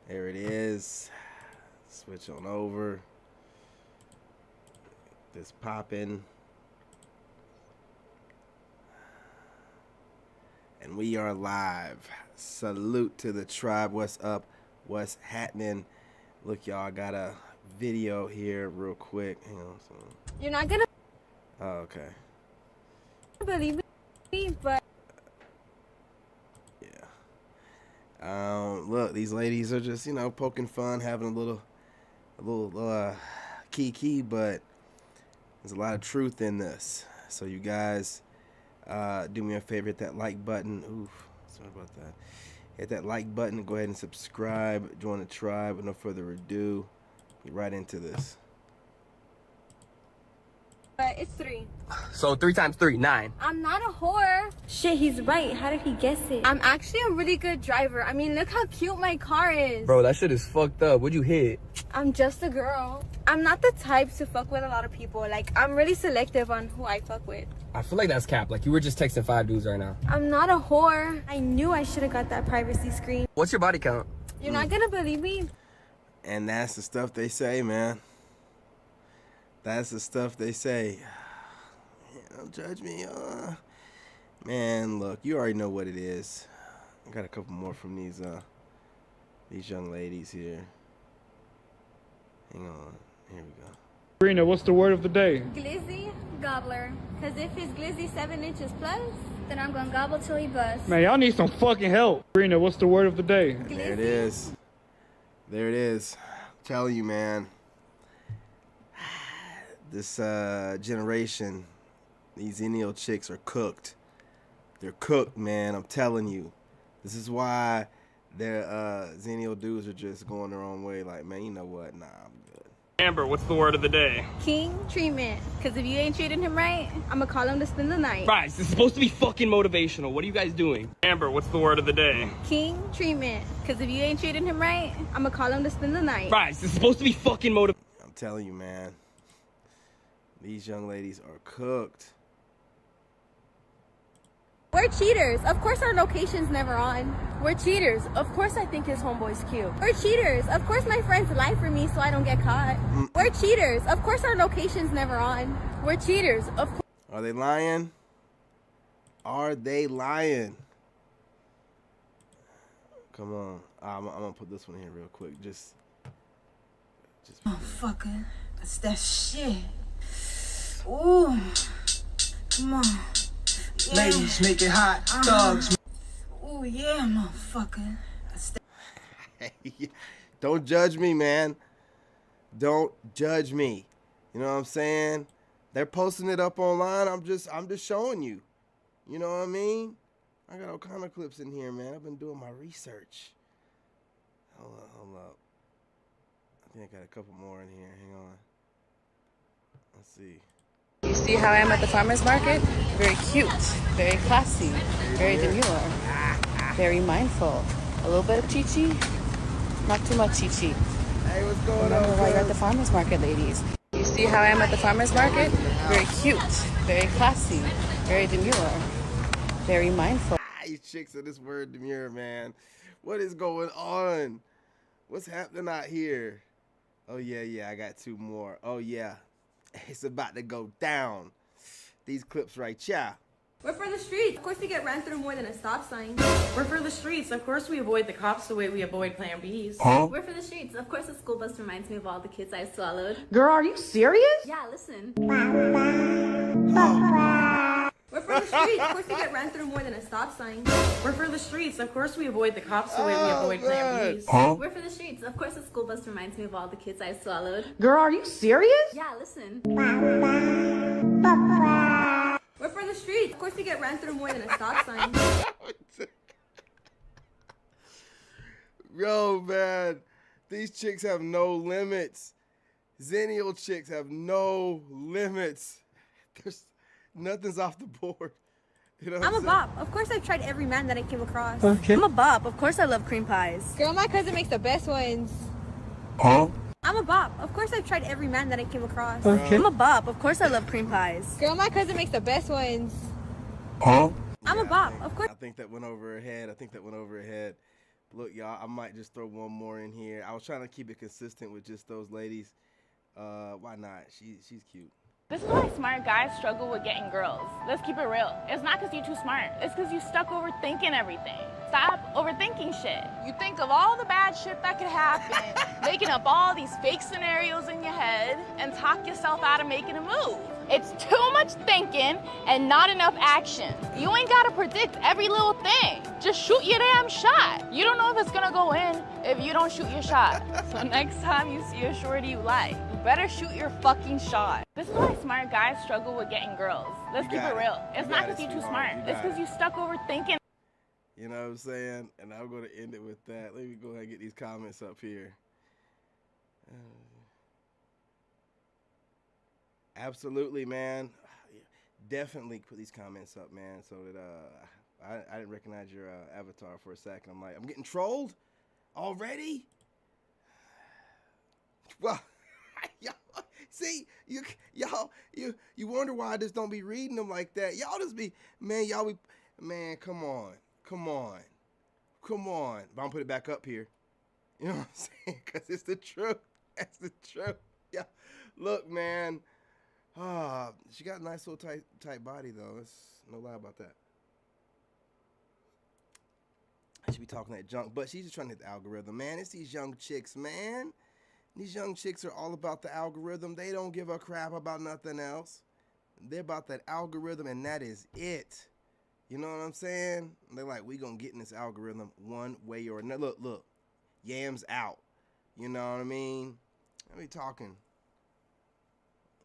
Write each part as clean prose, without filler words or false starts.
There it is. Switch on over. This popping. And we are live. Salute to the tribe. What's up? What's happening? Look, y'all, I got a video here real quick. Hang on. You're not gonna okay. believe me, but yeah. Look, these ladies are just, poking fun, having a little kiki, but there's a lot of truth in this. So you guys, do me a favor, hit that like button. Oof, sorry about that. Hit that like button, go ahead and subscribe, join the tribe. With no further ado, get right into this. it's 3. So 3 times 3, 9. I'm not a whore. Shit, he's right. How did he guess it? I'm actually a really good driver. I mean, look how cute my car is. Bro, that shit is fucked up. What'd you hit? I'm just a girl. I'm not the type to fuck with a lot of people. Like, I'm really selective on who I fuck with. I feel like that's cap. Like, you were just texting 5 dudes right now. I'm not a whore. I knew I should have got that privacy screen. What's your body count? You're not gonna believe me. And that's the stuff they say, man. That's the stuff they say. Don't judge me. Man, look, you already know what it is. I got a couple more from these young ladies here. Hang on. Here we go. Karina, what's the word of the day? Glizzy, gobbler. Cause if his glizzy 7 inches plus, then I'm gonna gobble till he busts. Man, y'all need some fucking help. Karina, what's the word of the day? Glizzy. There it is. There it is. I'm telling you, man. This generation, these Zennial chicks are cooked. They're cooked, man. I'm telling you. This is why their Zennial dudes are just going their own way. Like, man, you know what? Nah, I'm good. Amber, what's the word of the day? King treatment. Cause if you ain't treating him right, I'ma call him to spend the night. Guys, this is supposed to be fucking motivational. What are you guys doing? Amber, what's the word of the day? King treatment. Cause if you ain't treating him right, I'ma call him to spend the night. Guys, this is supposed to be fucking motivational. I'm telling you, man. These young ladies are cooked. We're cheaters. Of course our location's never on. We're cheaters. Of course I think his homeboy's cute. We're cheaters. Of course my friends lie for me so I don't get caught. We're cheaters. Of course our location's never on. We're cheaters. Of course. Are they lying? Are they lying? Come on. I'm gonna put this one here real quick. Just. Motherfucker, that's that shit. Ooh, come on. Yeah. Ladies, make it hot. Thugs. Ooh, yeah, motherfucker. That's that. Don't judge me, man. Don't judge me. You know what I'm saying? They're posting it up online. I'm just showing you. You know what I mean? I got all kind of clips in here, man. I've been doing my research. Hold up. I think I got a couple more in here. Hang on. Let's see. You see how I am at the farmer's market? Very cute, very classy, very demure, very mindful. A little bit of chi-chi, not too much chi-chi. Hey, what's going Remember on? why you're at the farmer's market, ladies. You see how I am at the farmer's market? Very cute, very classy, very demure, very mindful. You chicks of this word demure, man. What is going on? What's happening out here? Oh, yeah, I got 2 more. Oh, yeah. It's about to go down. These clips right here. We're for the streets. Of course we get ran through more than a stop sign. We're for the streets. Of course we avoid the cops the way we avoid Plan Bs. We're for the streets. Of course the school bus reminds me of all the kids I swallowed. Girl, are you serious? Yeah, listen. We're for the streets. Of course we get ran through more than a stop sign. We're for the streets. Of course we avoid the cops the way we avoid Plan Bs. We're for the streets. Of course the school bus reminds me of all the kids I swallowed. Girl, are you serious? Yeah, listen. We're for the streets. Of course we get ran through more than a stop sign. Yo, man. These chicks have no limits. Zennial chicks have no limits. Nothing's off the board. You know I'm a bop. Of course I've tried every man that I came across. Okay. I'm a bop. Of course I love cream pies. Girl, my cousin makes the best ones. Huh? I'm a bop. Of course I've tried every man that I came across. Okay. I'm a bop. Of course I love cream pies. Girl, my cousin makes the best ones. Huh? I'm a bop. Of course. I think that went over her head. Look, y'all, I might just throw one more in here. I was trying to keep it consistent with just those ladies. Why not? She's cute. This is why smart guys struggle with getting girls. Let's keep it real. It's not because you're too smart. It's because you stuck overthinking everything. Stop overthinking shit. You think of all the bad shit that could happen, making up all these fake scenarios in your head, and talk yourself out of making a move. It's too much thinking and not enough action. You ain't gotta predict every little thing. Just shoot your damn shot. You don't know if it's gonna go in if you don't shoot your shot. So next time you see a shorty you like, you better shoot your fucking shot. This is why smart guys struggle with getting girls. Let's keep it real. It's not because you're too smart. It's because you stuck overthinking. You know what I'm saying? And I'm going to end it with that. Let me go ahead and get these comments up here. Absolutely, man. Definitely put these comments up, man, so that I didn't recognize your avatar for a second. I'm like, I'm getting trolled already? Well, y'all, see, y'all wonder why I just don't be reading them like that. Y'all just be, man, man, come on. But I'm gonna put it back up here. You know what I'm saying? Because it's the truth. That's the truth. Yeah. Look, man. She got a nice little tight body, though. There's no lie about that. I should be talking that junk, but she's just trying to hit the algorithm, man. It's these young chicks, man. These young chicks are all about the algorithm. They don't give a crap about nothing else. They're about that algorithm, and that is it. You know what I'm saying? They're like, we gonna get in this algorithm one way or another. Look, Yams out. You know what I mean? I be talking.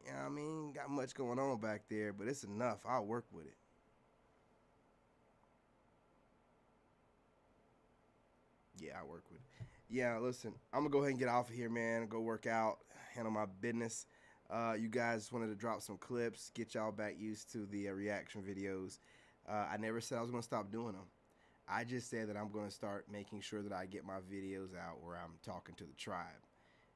You know what I mean? Got much going on back there, but it's enough. I'll work with it. Yeah, I work with it. Yeah, listen, I'm gonna go ahead and get off of here, man. Go work out, handle my business. You guys wanted to drop some clips, get y'all back used to the reaction videos. I never said I was gonna stop doing them. I just said that I'm gonna start making sure that I get my videos out where I'm talking to the tribe,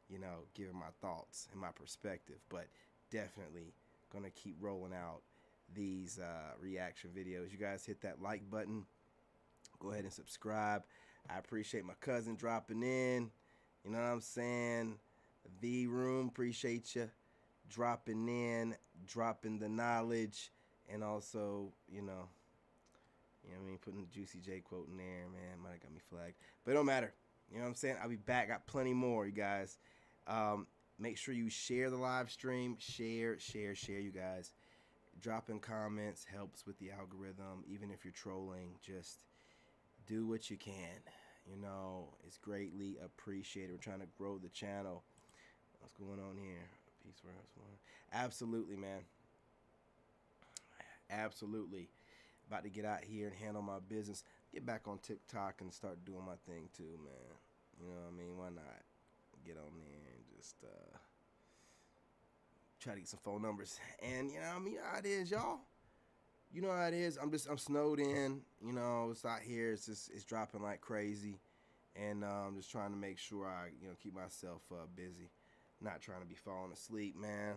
you know, giving my thoughts and my perspective. But definitely gonna keep rolling out these reaction videos. You guys hit that like button. Go ahead and subscribe. I appreciate my cousin dropping in. You know what I'm saying? The Room, appreciate you dropping in, dropping the knowledge, and also, you know what I mean, putting the Juicy J quote in there, man, might have got me flagged. But it don't matter. You know what I'm saying? I'll be back. Got plenty more, you guys. Make sure you share the live stream. Share, you guys. Dropping comments helps with the algorithm. Even if you're trolling, just do what you can. You know, it's greatly appreciated. We're trying to grow the channel. What's going on here? Peace, absolutely, man. Absolutely. About to get out here and handle my business. Get back on TikTok and start doing my thing too, man. You know what I mean? Why not? Get on there and just try to get some phone numbers. And you know what I mean? How it is, y'all. You know how it is. I'm snowed in. You know, it's out here. It's dropping like crazy, and I'm just trying to make sure I keep myself busy, not trying to be falling asleep, man.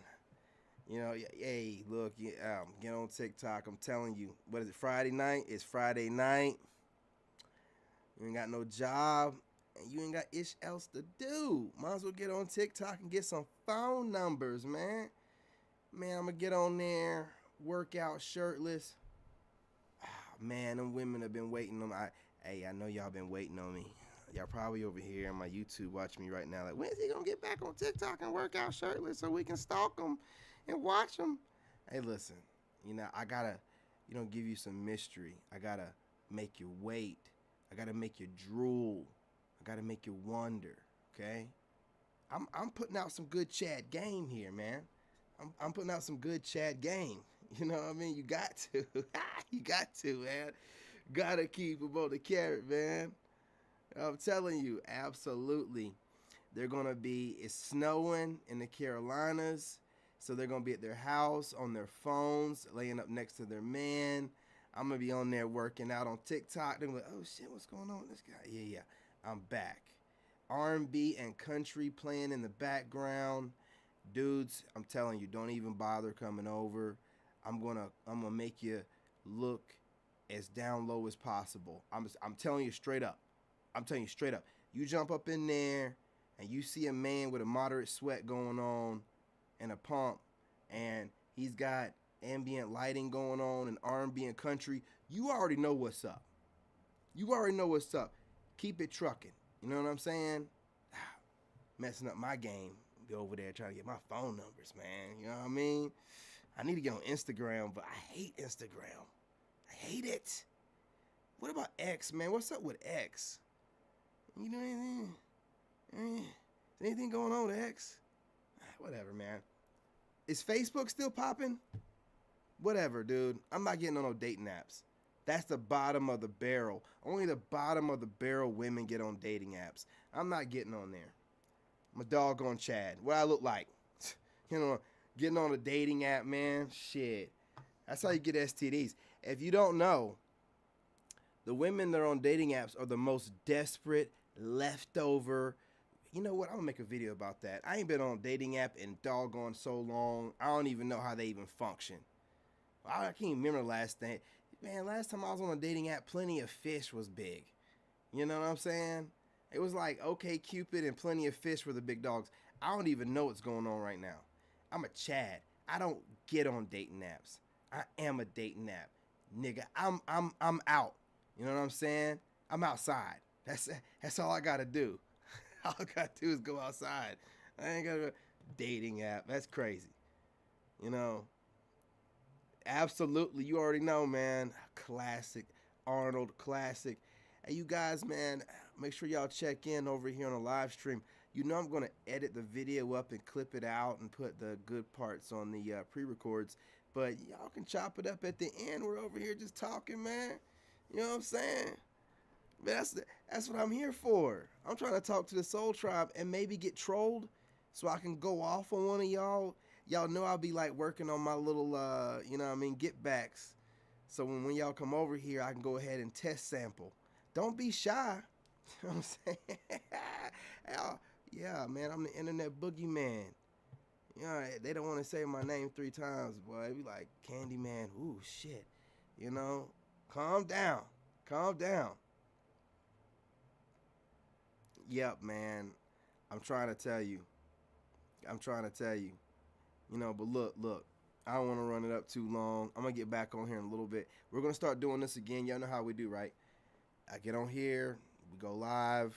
You know, hey, look, get on TikTok. I'm telling you, what is it? Friday night? It's Friday night. You ain't got no job, and you ain't got ish else to do. Might as well get on TikTok and get some phone numbers, man. Man, I'm gonna get on there. Work out shirtless. Man, them women have been waiting on me. I know y'all been waiting on me. Y'all probably over here on my YouTube watching me right now like, when's he gonna get back on TikTok and work out shirtless so we can stalk him and watch him? Hey, listen, I gotta give you some mystery. I gotta make you wait. I gotta make you drool. I gotta make you wonder, okay? I'm putting out some good Chad game here, man. I'm putting out some good Chad game. You know what I mean? You got to. You got to, man. Gotta keep them on the carrot, man. I'm telling you, absolutely. It's snowing in the Carolinas, so they're going to be at their house on their phones, laying up next to their man. I'm going to be on there working out on TikTok. They're like, oh, shit, what's going on with this guy? Yeah, I'm back. R&B and country playing in the background. Dudes, I'm telling you, don't even bother coming over. I'm gonna make you look as down low as possible. I'm telling you straight up. I'm telling you straight up. You jump up in there and you see a man with a moderate sweat going on and a pump, and he's got ambient lighting going on and R&B and country. You already know what's up. You already know what's up. Keep it trucking. You know what I'm saying? Messing up my game. Be over there trying to get my phone numbers, man. You know what I mean? I need to get on Instagram, but I hate Instagram. I hate it. What about X, man? What's up with X? You know anything? Is anything going on with X? Whatever, man. Is Facebook still popping? Whatever, dude. I'm not getting on no dating apps. That's the bottom of the barrel. Only the bottom of the barrel women get on dating apps. I'm not getting on there. I'm a doggone Chad. What I look like? You know, getting on a dating app, man. Shit. That's how you get STDs. If you don't know, the women that are on dating apps are the most desperate, leftover. You know what? I'm going to make a video about that. I ain't been on a dating app in doggone so long. I don't even know how they even function. I can't even remember the last thing. Man, last time I was on a dating app, Plenty of Fish was big. You know what I'm saying? It was like OkCupid and Plenty of Fish were the big dogs. I don't even know what's going on right now. I'm a Chad. I don't get on dating apps. I am a dating app. Nigga, I'm out. You know what I'm saying? I'm outside. That's all I gotta do. All I gotta do is go outside. I ain't got a dating app. That's crazy. You know? Absolutely. You already know, man. Classic. Arnold, classic. Hey, you guys, man, make sure y'all check in over here on the live stream. You know I'm going to edit the video up and clip it out and put the good parts on the pre-records. But y'all can chop it up at the end. We're over here just talking, man. You know what I'm saying? But that's what I'm here for. I'm trying to talk to the Soul Tribe and maybe get trolled so I can go off on one of y'all. Y'all know I'll be like working on my little, you know what I mean, get backs. So when y'all come over here, I can go ahead and test sample. Don't be shy. You know what I'm saying? Yeah, man, I'm the internet boogeyman. You know, they don't want to say my name 3 times, boy. They be like, Candyman, ooh, shit. You know, calm down. Calm down. Yep, man. I'm trying to tell you. You know, but look. I don't want to run it up too long. I'm going to get back on here in a little bit. We're going to start doing this again. Y'all know how we do, right? I get on here. We go live.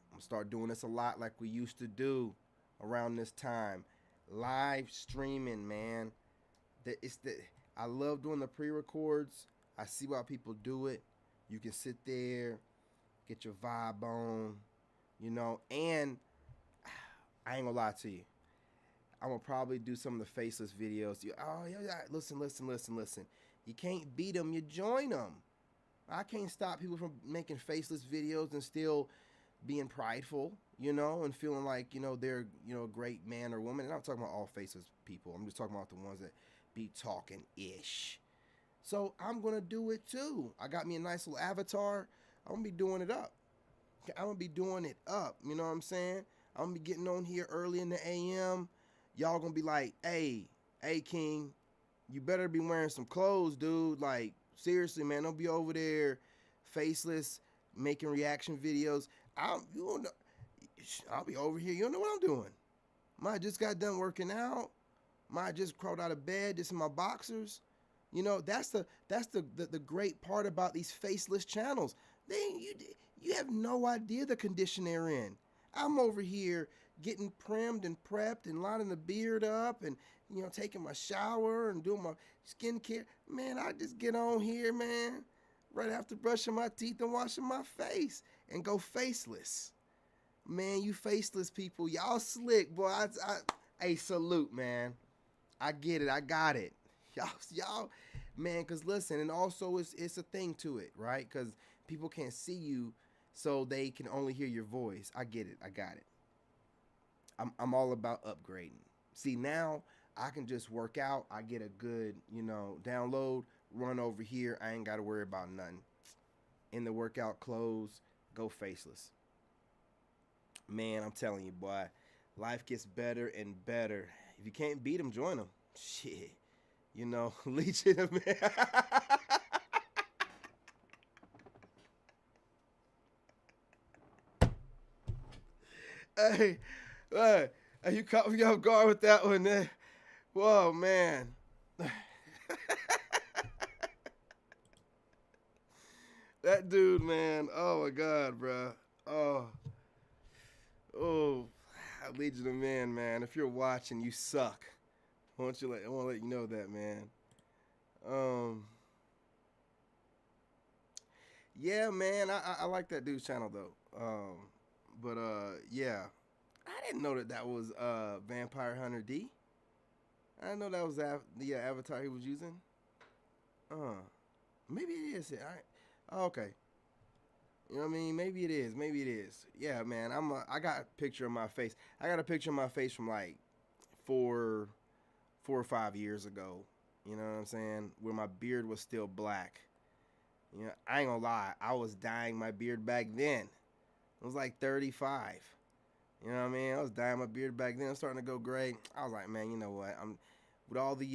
I'm going to start doing this a lot like we used to do around this time. Live streaming, man. I love doing the pre-records. I see why people do it. You can sit there, get your vibe on, you know, and I ain't going to lie to you. I'm going to probably do some of the faceless videos. Yeah, listen. You can't beat them, you join them. I can't stop people from making faceless videos and still being prideful, you know, and feeling like, you know, they're, you know, a great man or woman. And I'm talking about all faceless people. I'm just talking about the ones that be talking-ish. So I'm going to do it too. I got me a nice little avatar. I'm going to be doing it up. I'm going to be doing it up. You know what I'm saying? I'm going to be getting on here early in the AM. Y'all going to be like, hey, King, you better be wearing some clothes, dude. Like, seriously, man, don't be over there faceless, making reaction videos. I'll be over here. You don't know what I'm doing. Might just got done working out. Might just crawled out of bed, just in my boxers. You know, that's the great part about these faceless channels. You have no idea the condition they're in. I'm over here getting primed and prepped and lining the beard up and, you know, taking my shower and doing my skincare. Man, I just get on here, man, right after brushing my teeth and washing my face and go faceless. Man, you faceless people, y'all slick, boy. Hey, salute, man. I get it. I got it. Y'all, man, because listen, and also it's a thing to it, right? Because people can't see you, so they can only hear your voice. I get it. I got it. I'm all about upgrading. See, now I can just work out. I get a good, you know, download, run over here. I ain't got to worry about nothing. In the workout clothes, go faceless. Man, I'm telling you, boy, life gets better and better. If you can't beat them, join them. Shit. You know, legitimate. Hey, hey, you caught me off guard with that one, man. Whoa, man. That dude, man. Oh my God, bro. Oh, Legion of Men, man. If you're watching, you suck. I want to let you know that, man. Yeah, man. I like that dude's channel though. Yeah. I didn't know that was Vampire Hunter D. I didn't know that was the avatar he was using. Maybe it is. Okay. You know what I mean? Maybe it is. Maybe it is. Yeah, man. I got a picture of my face. I got a picture of my face from like 4 or 5 years ago. You know what I'm saying? Where my beard was still black. You know, I ain't gonna lie. I was dyeing my beard back then. I was like 35. You know what I mean? I was dyeing my beard back then. I was starting to go gray. I was like, man, you know what? With all the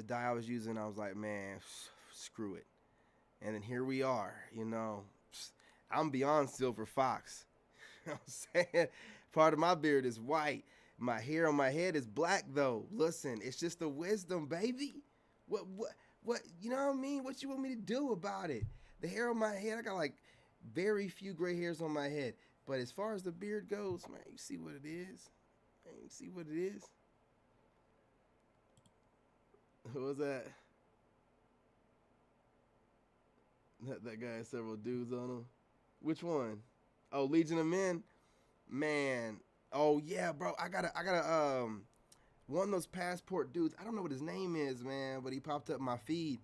dye I was using, I was like, man, screw it. And then here we are, you know. I'm beyond Silver Fox. You know what I'm saying? Part of my beard is white. My hair on my head is black, though. Listen, it's just the wisdom, baby. What, you know what I mean? What you want me to do about it? The hair on my head, I got like very few gray hairs on my head. But as far as the beard goes, man, you see what it is? Man, you see what it is? What was that? That guy has several dudes on him. Which one? Oh, Legion of Men? Man. Oh yeah, bro. I gotta one of those passport dudes. I don't know what his name is, man, but he popped up in my feed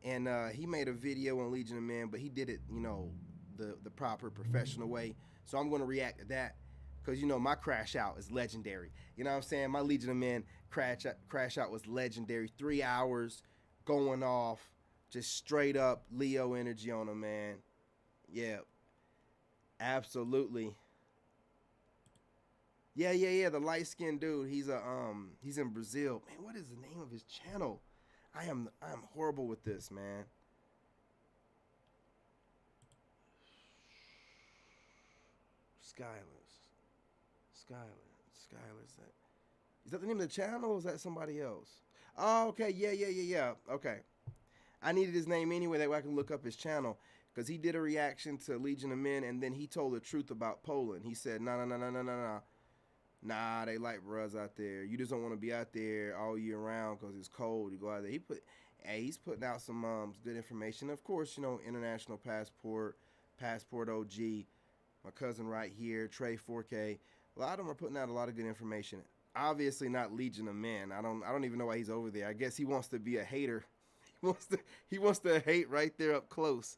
and he made a video on Legion of Men, but he did it, you know, the proper professional way. So I'm gonna react to that. Cause you know my crash out is legendary. You know what I'm saying? My Legion of Men crash out was legendary. 3 hours going off. Just straight up Leo energy on him, man. Yeah. Absolutely. Yeah. The light-skinned dude. He's in Brazil. Man, what is the name of his channel? I am horrible with this, man. Skylar. Is that the name of the channel or is that somebody else? Oh, okay. Yeah. Okay. I needed his name anyway, that way I can look up his channel. Because he did a reaction to Legion of Men, and then he told the truth about Poland. He said, no. Nah, they like bruhs out there. You just don't want to be out there all year round because it's cold. You go out there. He's putting out some good information. Of course, you know, International Passport OG, my cousin right here, Trey 4K. A lot of them are putting out a lot of good information. Obviously not Legion of Men. I don't even know why he's over there. I guess he wants to be a hater. He wants to hate right there up close.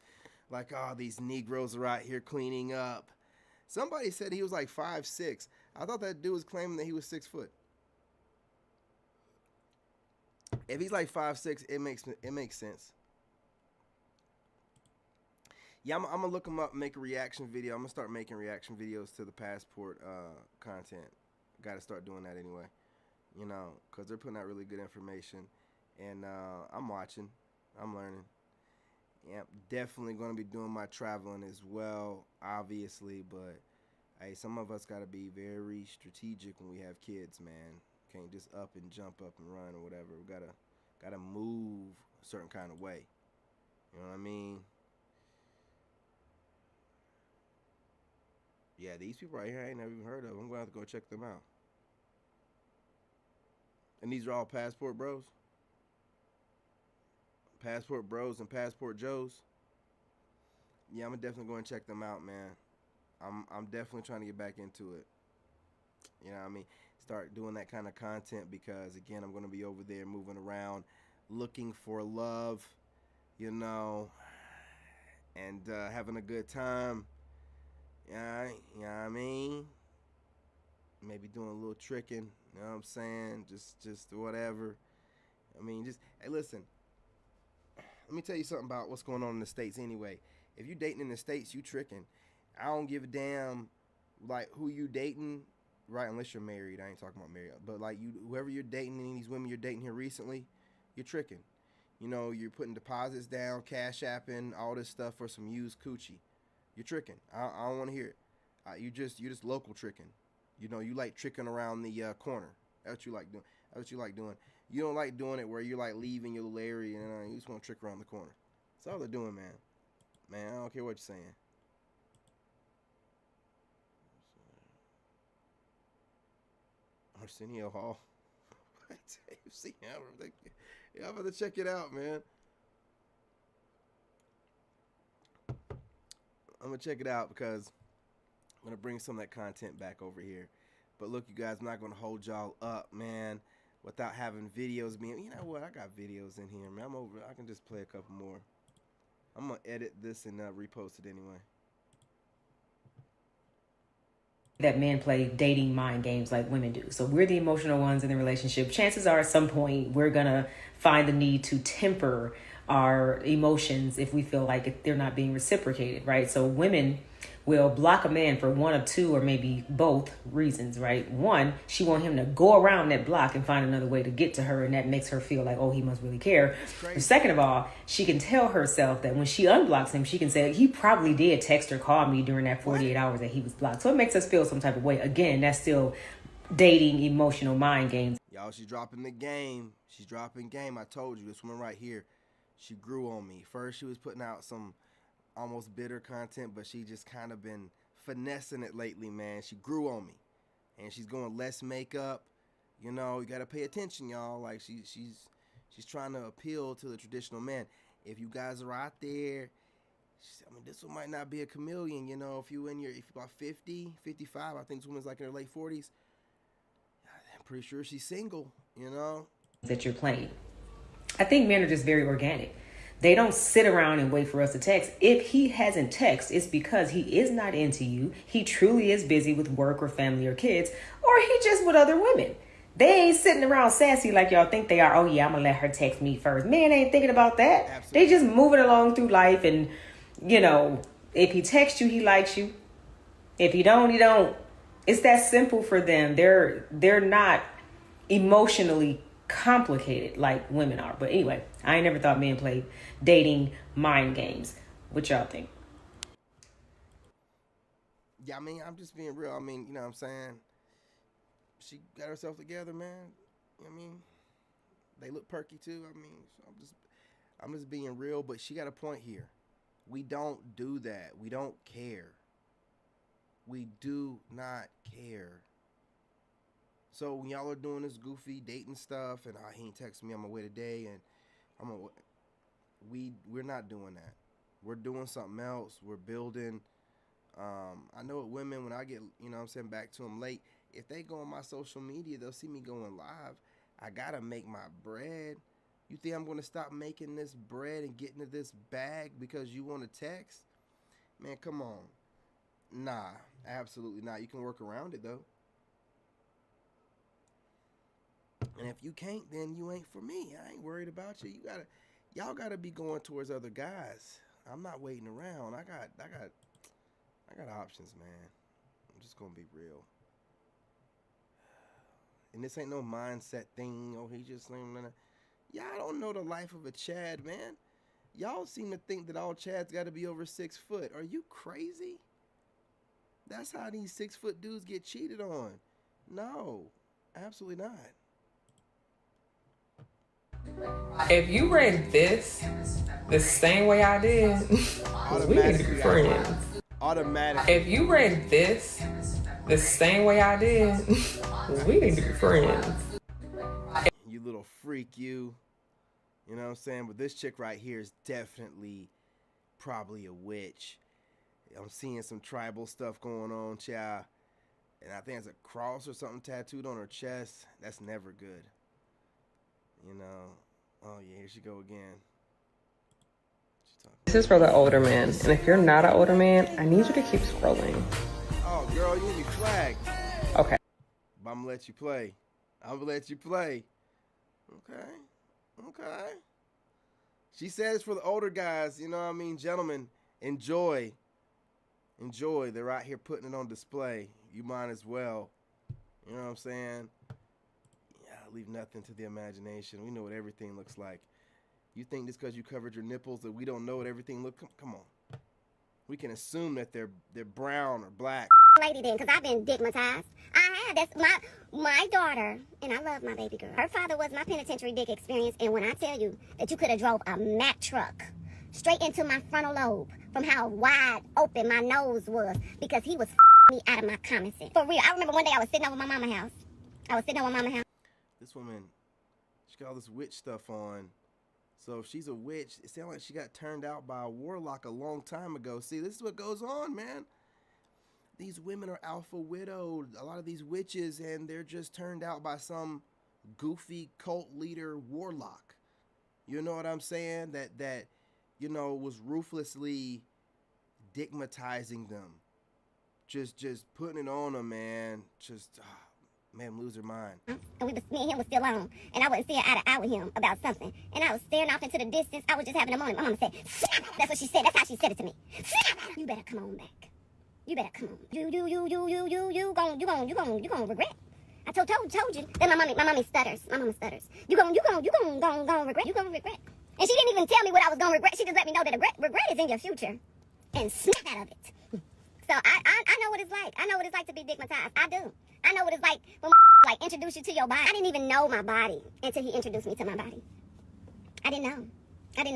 Like, oh, these Negroes are out here cleaning up. Somebody said he was like 5'6". I thought that dude was claiming that he was 6 foot. If he's like 5'6", it makes sense. Yeah, I'm gonna look him up, make a reaction video. I'm gonna start making reaction videos to the passport content. Got to start doing that anyway, you know, because they're putting out really good information, and I'm watching, I'm learning. Yeah, definitely going to be doing my traveling as well, obviously, but hey, some of us got to be very strategic when we have kids, man. Can't just up and jump up and run or whatever. We gotta move a certain kind of way. You know what I mean? Yeah, these people right here I ain't never even heard of. I'm going to have to go check them out. And these are all Passport Bros? Passport Bros and Passport Joes? Yeah, I'm definitely going to check them out, man. I'm definitely trying to get back into it. You know what I mean? Start doing that kind of content because, again, I'm going to be over there moving around, looking for love, you know, and having a good time. Yeah, you know what I mean? Maybe doing a little tricking, you know what I'm saying? Just whatever. I mean, hey, listen. Let me tell you something about what's going on in the States anyway. If you dating in the States, you tricking. I don't give a damn, like, who you dating, right, unless you're married. I ain't talking about married. But, like, whoever you're dating, any of these women you're dating here recently, you're tricking. You know, you're putting deposits down, cash apping, all this stuff for some used coochie. You're tricking. I don't want to hear it. You're just local tricking. You know, you like tricking around the corner. That's what you like doing. That's what you like doing. You don't like doing it where you're like leaving your little area and you just want to trick around the corner. That's all they're doing, man. Man, I don't care what you're saying. Arsenio Hall. Yeah, I'm about to check it out, man. I'm going to check it out because I'm going to bring some of that content back over here. But look, you guys, I'm not going to hold y'all up, man, without having videos being, you know what, I got videos in here, man. I can just play a couple more. I'm going to edit this and repost it anyway. That men play dating mind games like women do. So we're the emotional ones in the relationship. Chances are at some point we're going to find the need to temper our emotions if we feel like they're not being reciprocated, right? So women will block a man for one of two or maybe both reasons, right? One, she wants him to go around that block and find another way to get to her, and that makes her feel like, oh, he must really care. But second of all, she can tell herself that when she unblocks him, she can say, he probably did text or call me during that 48 hours that he was blocked. So it makes us feel some type of way. Again, that's still dating emotional mind games. Y'all, she's dropping the game. She's dropping game. I told you, this woman right here, she grew on me. First, she was putting out some almost bitter content, but she just kind of been finessing it lately, man. She grew on me, and she's going less makeup. You know, you got to pay attention, y'all. Like she's trying to appeal to the traditional man. If you guys are out there, I mean, this one might not be a chameleon. You know, if you're about 50, 55, I think this woman's like in her late 40s. I'm pretty sure she's single. You know, that you're playing. I think men are just very organic. They don't sit around and wait for us to text. If he hasn't texted, it's because he is not into you. He truly is busy with work or family or kids, or he just with other women. They ain't sitting around sassy like y'all think they are. Oh yeah, I'm gonna let her text me first. Men ain't thinking about that. Absolutely. They just moving along through life, and you know, if he texts you, he likes you. If he don't, he don't. It's that simple for them. They're not emotionally complicated like women are. But anyway, I ain't never thought men played dating mind games. What y'all think? Yeah, I mean, I'm just being real. I mean, you know what I'm saying? She got herself together, man. You know what I mean? They look perky too. I mean, so I'm just being real, but she got a point here. We don't do that. We don't care. We do not care. So when y'all are doing this goofy dating stuff, and he ain't texting me on my way today, and we're not doing that. We're doing something else. We're building. I know women, when I get, you know what I'm saying, back to them late, if they go on my social media, they'll see me going live. I gotta make my bread. You think I'm gonna stop making this bread and getting to this bag because you want to text? Man, come on. Nah, absolutely not. You can work around it though. And if you can't, then you ain't for me. I ain't worried about you. Y'all gotta be going towards other guys. I'm not waiting around. I got options, man. I'm just gonna be real. And this ain't no mindset thing. Oh, he just y'all don't know the life of a Chad, man. Y'all seem to think that all Chads got to be over 6 foot. Are you crazy? That's how these 6 foot dudes get cheated on. No, absolutely not. If you rated this the same way I did, we need to be friends. Automatically. If you rated this the same way I did, we need to be friends. You little freak, you. You know what I'm saying? But this chick right here is definitely probably a witch. I'm seeing some tribal stuff going on, child. And I think it's a cross or something tattooed on her chest. That's never good. You know, oh yeah, here she go again. This is for the older man, and if you're not an older man, I need you to keep scrolling. Oh, girl, you need me flagged. Okay. But I'm gonna let you play. I'm gonna let you play. Okay. She says for the older guys, you know what I mean? Gentlemen, enjoy. They're out here putting it on display. You might as well. You know what I'm saying? Leave nothing to the imagination. We know what everything looks like. You think just because you covered your nipples that we don't know what everything looks? Come on. We can assume that they're brown or black. Lady then, because I've been digmatized. I had that's my daughter, and I love my baby girl. Her father was my penitentiary dick experience, and when I tell you that you could have drove a Mack truck straight into my frontal lobe from how wide open my nose was because he was me out of my common sense. For real, I remember one day I was sitting over my mama's house. This woman, she got all this witch stuff on. So if she's a witch, it sounds like she got turned out by a warlock a long time ago. See, this is what goes on, man. These women are alpha widowed, a lot of these witches, and they're just turned out by some goofy cult leader warlock. You know what I'm saying? That you know, was ruthlessly digmatizing them. Just putting it on them, man. Man, lose her mind. And me and him was still on. And I wasn't seeing eye to eye with him about something. And I was staring off into the distance. I was just having a moment. My mama said, that's what she said. That's how she said it to me. You better come on back. You better come on. You gonna regret. I told you. Then my mommy stutters. My mama stutters. You gonna regret. You gonna regret. And she didn't even tell me what I was gonna regret. She just let me know that regret is in your future. And snap out of it. So I know what it's like. I know what it's like to be digmatized. I do. I know what it's like when like introduce you to your body. I didn't even know my body until he introduced me to my body. I didn't know that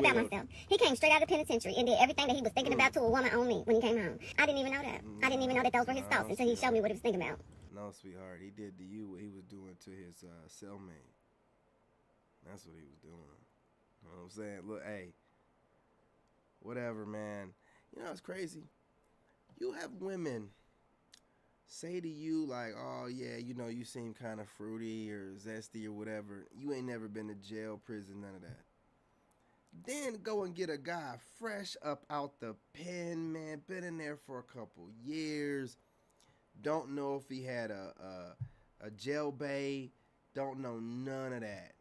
about myself. He came straight out of the penitentiary and did everything that he was thinking about to a woman on me when he came home. I didn't even know that. I didn't even know that those were his thoughts until he showed me what he was thinking about. No, sweetheart, he did to you what he was doing to his cellmate. That's what he was doing. You know what I'm saying? Look, hey, whatever, man. You know, it's crazy. You have women say to you like, oh yeah, you know, you seem kind of fruity or zesty or whatever. You ain't never been to jail, prison, none of that. Then go and get a guy fresh up out the pen, man, been in there for a couple years. Don't know if he had a jail bay. Don't know none of that.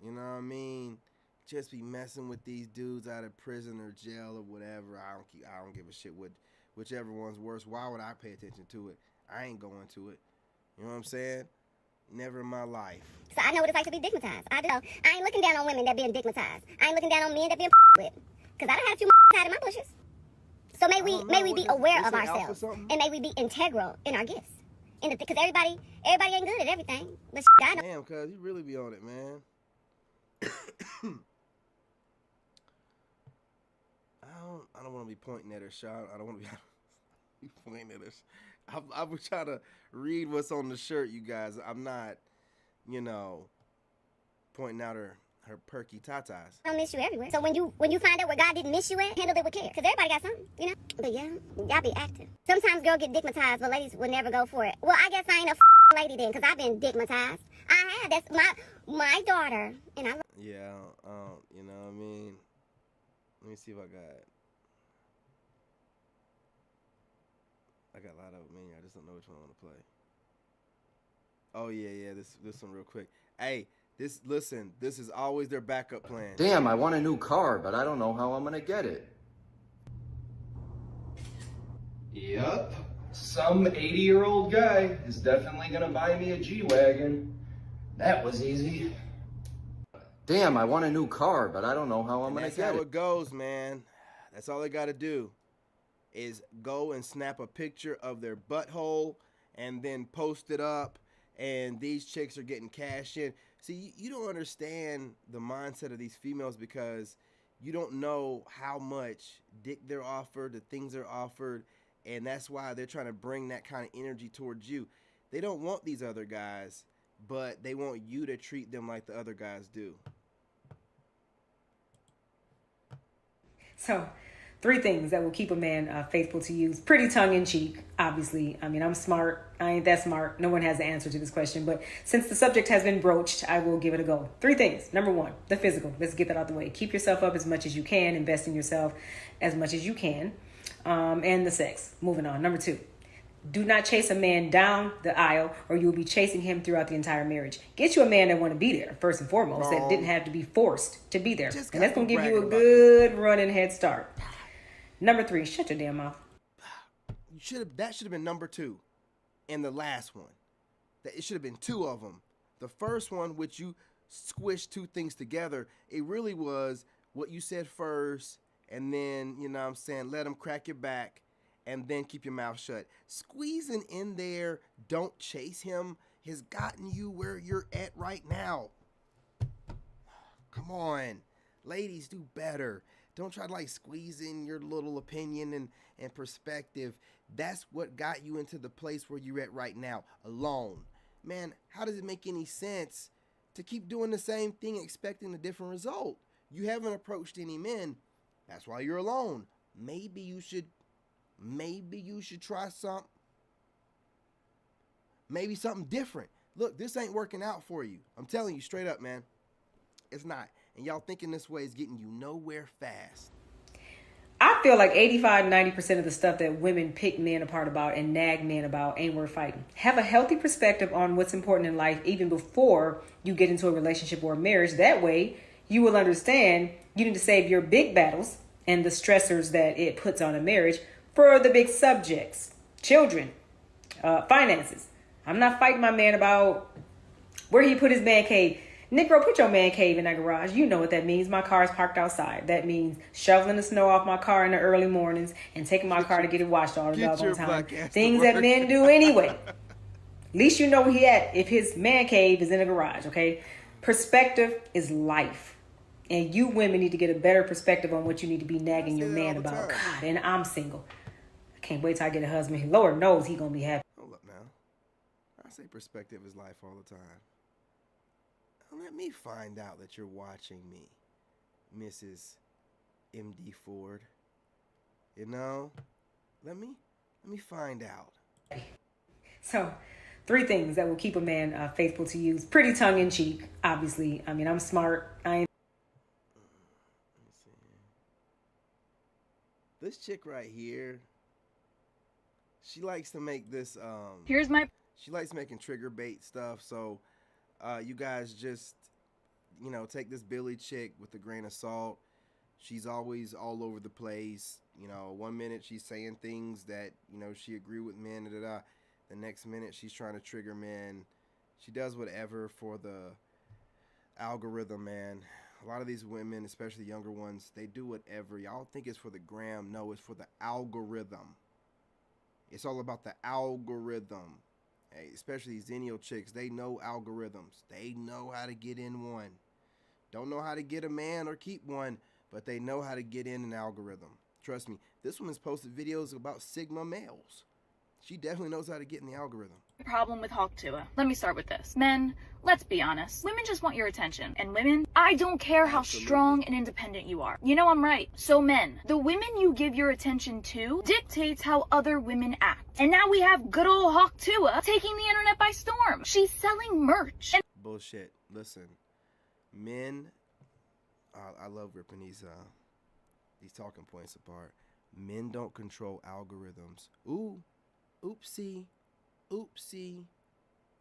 You know what I mean? Just be messing with these dudes out of prison or jail or whatever. I don't give a shit whichever one's worse. Why would I pay attention to it? I ain't going to it. You know what I'm saying? Never in my life. So I know what it's like to be digmatized. I do. I ain't looking down on women that being digmatized. I ain't looking down on men that being with. Because I done had a few out of my bushes. So may we be aware of ourselves. And may we be integral in our gifts. Because everybody ain't good at everything. But I know. Damn, cuz you really be on it, man. I don't want to be pointing at her, Sean. I don't want to be pointing at her. I was trying to read what's on the shirt, you guys. I'm not, you know, pointing out her perky tatas. I don't miss you everywhere. So when you find out where God didn't miss you at, handle it with care. Because everybody got something, you know? But yeah, y'all be active. Sometimes girls get digmatized, but ladies would never go for it. Well, I guess I ain't a lady then, because I've been digmatized. I have. That's my daughter. And I yeah, you know what I mean? Let me see if I got a lot of them in here. I just don't know which one I want to play. Oh yeah, this one real quick. Hey, this is always their backup plan. Damn, I want a new car, but I don't know how I'm gonna get it. Yup, some 80-year-old guy is definitely gonna buy me a G-Wagon. That was easy. Damn, I want a new car, but I don't know how I'm gonna get it. That's how it goes, man. That's all they gotta do is go and snap a picture of their butthole and then post it up, and these chicks are getting cash in. See, you don't understand the mindset of these females because you don't know how much dick they're offered, the things they're offered, and that's why they're trying to bring that kind of energy towards you. They don't want these other guys, but they want you to treat them like the other guys do. So, 3 things that will keep a man faithful to you. Pretty tongue-in-cheek, obviously. I mean, I'm smart. I ain't that smart. No one has the answer to this question. But since the subject has been broached, I will give it a go. 3 things. Number 1, the physical. Let's get that out the way. Keep yourself up as much as you can. Invest in yourself as much as you can. And the sex. Moving on. Number 2. Do not chase a man down the aisle or you'll be chasing him throughout the entire marriage. Get you a man that want to be there, first and foremost, that didn't have to be forced to be there. And that's going to give you a good running head start. Number 3, shut your damn mouth. That should have been number 2 and the last one. It should have been 2 of them. The first one, which you squished 2 things together, it really was what you said first, and then, you know what I'm saying, let them crack your back, and then keep your mouth shut. Squeezing in there, don't chase him, has gotten you where you're at right now. Come on. Ladies, do better. Don't try to like squeeze in your little opinion and perspective. That's what got you into the place where you're at right now, alone. Man, how does it make any sense to keep doing the same thing expecting a different result? You haven't approached any men. That's why you're alone. Maybe you should try something. Maybe something different. Look, this ain't working out for you. I'm telling you straight up, man. It's not. And y'all thinking this way is getting you nowhere fast. I feel like 85-90% of the stuff that women pick men apart about and nag men about ain't worth fighting. Have a healthy perspective on what's important in life even before you get into a relationship or a marriage. That way, you will understand you need to save your big battles and the stressors that it puts on a marriage for the big subjects. Children, finances. I'm not fighting my man about where he put his man cave. Negro, put your man cave in that garage. You know what that means. My car is parked outside. That means shoveling the snow off my car in the early mornings and taking my car to get it washed all the doggone time. Things that men do anyway. At least you know where he at if his man cave is in the garage, okay? Perspective is life. And you women need to get a better perspective on what you need to be nagging your man about. God, and I'm single. I can't wait till I get a husband. Lord knows he gonna be happy. Hold up now. I say perspective is life all the time. Let me find out that you're watching me, Mrs. MD Ford. You know, let me find out. So, 3 things that will keep a man faithful to you. Pretty tongue-in-cheek, obviously. I mean, I'm smart. This chick right here, she likes to make this. She likes making trigger bait stuff. So, you guys just, take this Billy chick with a grain of salt. She's always all over the place. 1 minute she's saying things that, she agree with men. The next minute she's trying to trigger men. She does whatever for the algorithm, man. A lot of these women, especially younger ones, they do whatever. Y'all think it's for the gram. No, it's for the algorithm. It's all about the algorithm. Hey, especially these Zennial chicks, they know algorithms. They know how to get in one. Don't know how to get a man or keep one, but they know how to get in an algorithm. Trust me, this woman's posted videos about Sigma males. She definitely knows how to get in the algorithm. Problem with Hawk Tuah. Let me start with this. Men, let's be honest. Women just want your attention. And women, I don't care how strong and independent you are. You know I'm right. So men, the women you give your attention to dictates how other women act. And now we have good old Hawk Tuah taking the internet by storm. She's selling merch. Bullshit. Listen, men, I love ripping these talking points apart. Men don't control algorithms. Oopsie.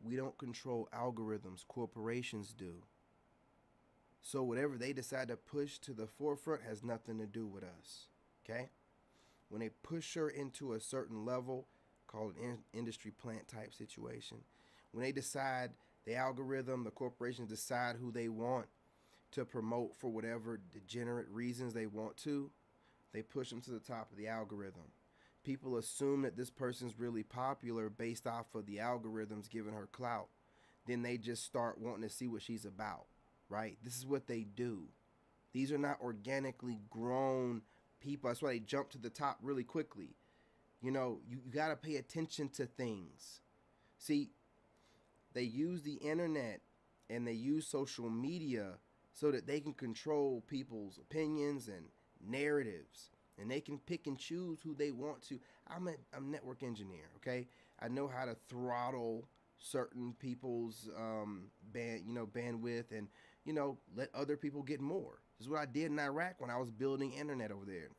We don't control algorithms. Corporations do. So whatever they decide to push to the forefront has nothing to do with us. Okay? When they push her into a certain level, called an industry plant type situation, when they decide the algorithm, the corporations decide who they want to promote for whatever degenerate reasons they want to, they push them to the top of the algorithm. People assume that this person's really popular based off of the algorithms giving her clout. Then they just start wanting to see what she's about, right? This is what they do. These are not organically grown people. That's why they jump to the top really quickly. You got to pay attention to things. See, they use the internet and they use social media so that they can control people's opinions and narratives. And they can pick and choose who they want to. I'm a network engineer, okay? I know how to throttle certain people's bandwidth and, let other people get more. This is what I did in Iraq when I was building internet over there.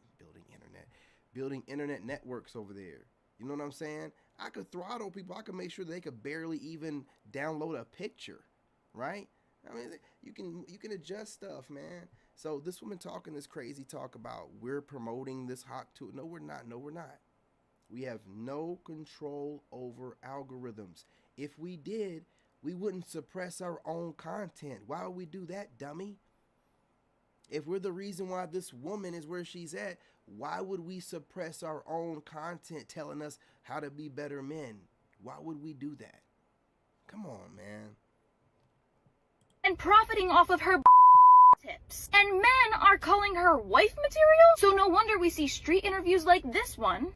Building internet networks over there. You know what I'm saying? I could throttle people. I could make sure they could barely even download a picture, right? I mean, you can adjust stuff, man. So this woman talking this crazy talk about we're promoting this Hawk Tuah. No, we're not. We have no control over algorithms. If we did, we wouldn't suppress our own content. Why would we do that, dummy? If we're the reason why this woman is where she's at, Why would we suppress our own content telling us how to be better men? Why would we do that? Come on, man. And profiting off of her tips. And men are calling her wife material? So no wonder we see street interviews like this one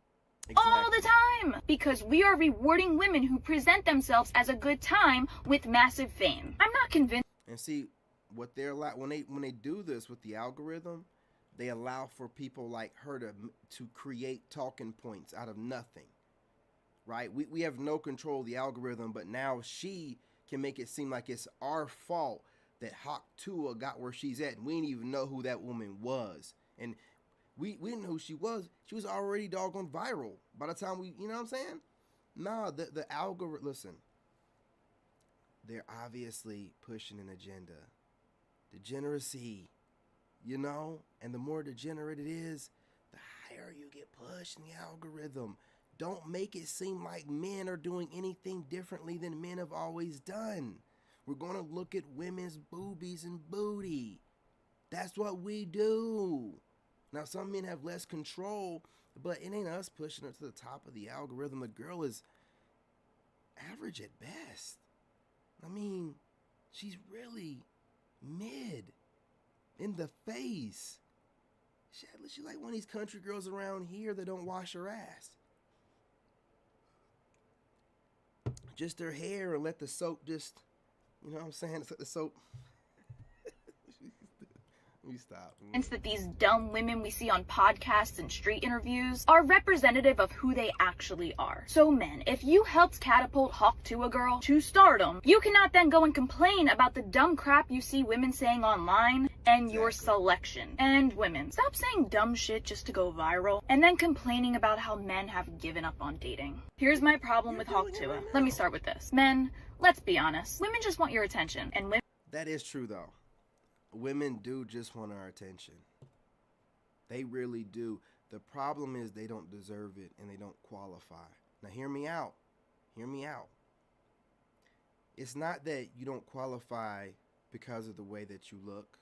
all the time. Because we are rewarding women who present themselves as a good time with massive fame. I'm not convinced. And see, what they're like when they do this with the algorithm, they allow for people like her to create talking points out of nothing, right? We have no control of the algorithm, but now she can make it seem like it's our fault that Hawk Tuah got where she's at, and we didn't even know who that woman was. And we didn't know who she was. She was already doggone viral by the time we, you know what I'm saying? Nah, the algorithm, listen, they're obviously pushing an agenda. Degeneracy, you know? And the more degenerate it is, the higher you get pushed in the algorithm. Don't make it seem like men are doing anything differently than men have always done. We're going to look at women's boobies and booty. That's what we do. Now, some men have less control, but it ain't us pushing her to the top of the algorithm. The girl is average at best. I mean, she's really mid in the face. She's like one of these country girls around here that don't wash her ass. Just her hair, and let the soap just, you know what I'm saying? It's like the soap. Let me stop. That these dumb women we see on podcasts and street interviews are representative of who they actually are. So men, if you helped catapult Hawk Tuah girl to stardom, you cannot then go and complain about the dumb crap you see women saying online and your selection. And women, stop saying dumb shit just to go viral and then complaining about how men have given up on dating. Here's my problem with Hawk Tuah. Let me start with this. Men, let's be honest. Women just want your attention, and women... That is true, though. Women do just want our attention. They really do. The problem is they don't deserve it and they don't qualify. Now hear me out. Hear me out. It's not that you don't qualify because of the way that you look.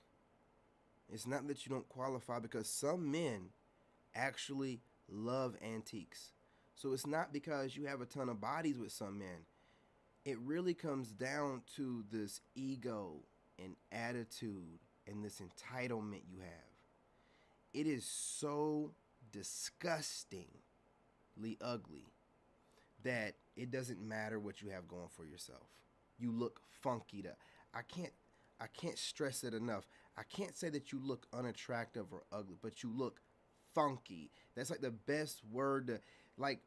It's not that you don't qualify because some men actually love antiques. So it's not because you have a ton of bodies with some men. It really comes down to this ego and attitude and this entitlement you have. It is so disgustingly ugly that it doesn't matter what you have going for yourself. You look funky. I can't stress it enough. I can't say that you look unattractive or ugly, but you look funky. That's like the best word to, like,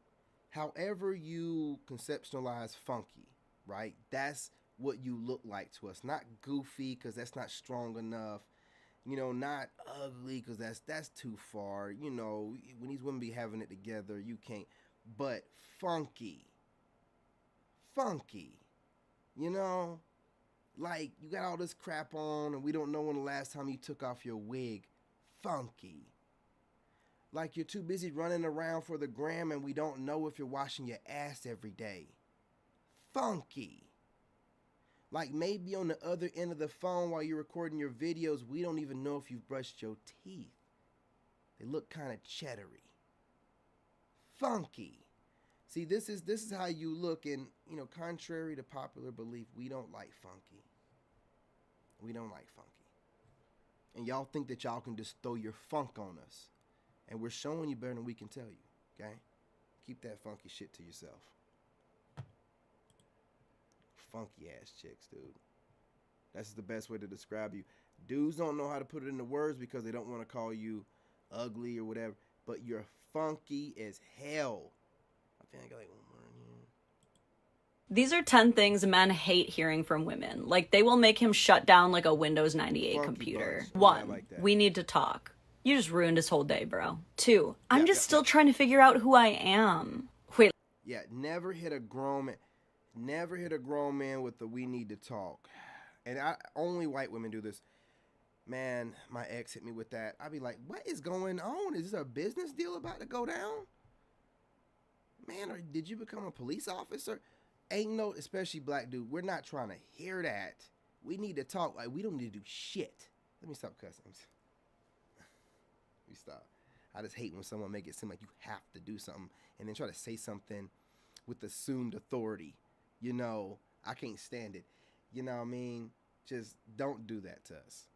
however you conceptualize funky, right? That's what you look like to us. Not goofy, because that's not strong enough. You know, not ugly, because that's too far. You know, when these women be having it together, you can't. But funky. Funky. You know? Like, you got all this crap on, and we don't know when the last time you took off your wig. Funky. Like, you're too busy running around for the gram, and we don't know if you're washing your ass every day. Funky. Like, maybe on the other end of the phone while you're recording your videos, we don't even know if you've brushed your teeth. They look kind of cheddary. Funky. See, this is how you look, and, you know, contrary to popular belief, we don't like funky. We don't like funky. And y'all think that y'all can just throw your funk on us. And we're showing you better than we can tell you, okay? Keep that funky shit to yourself. Funky ass chicks, dude. That's the best way to describe you. Dudes don't know how to put it into words because they don't want to call you ugly or whatever, but you're funky as hell. I think I got like one more in here. These are 10 things men hate hearing from women. Like, they will make him shut down like a Windows 98 computer. 1, we need to talk. You just ruined his whole day, bro. 2, I'm just still trying to figure out who I am. Wait. Yeah, never hit a grown man. Never hit a grown man with the "we need to talk." And only white women do this. Man, my ex hit me with that. I'd be like, what is going on? Is this a business deal about to go down? Man, or did you become a police officer? Ain't no, especially black dude, we're not trying to hear that. We need to talk. Like, we don't need to do shit. Let me stop cussing. Let me stop. I just hate when someone make it seem like you have to do something and then try to say something with assumed authority. You know, I can't stand it. You know what I mean? Just don't do that to us.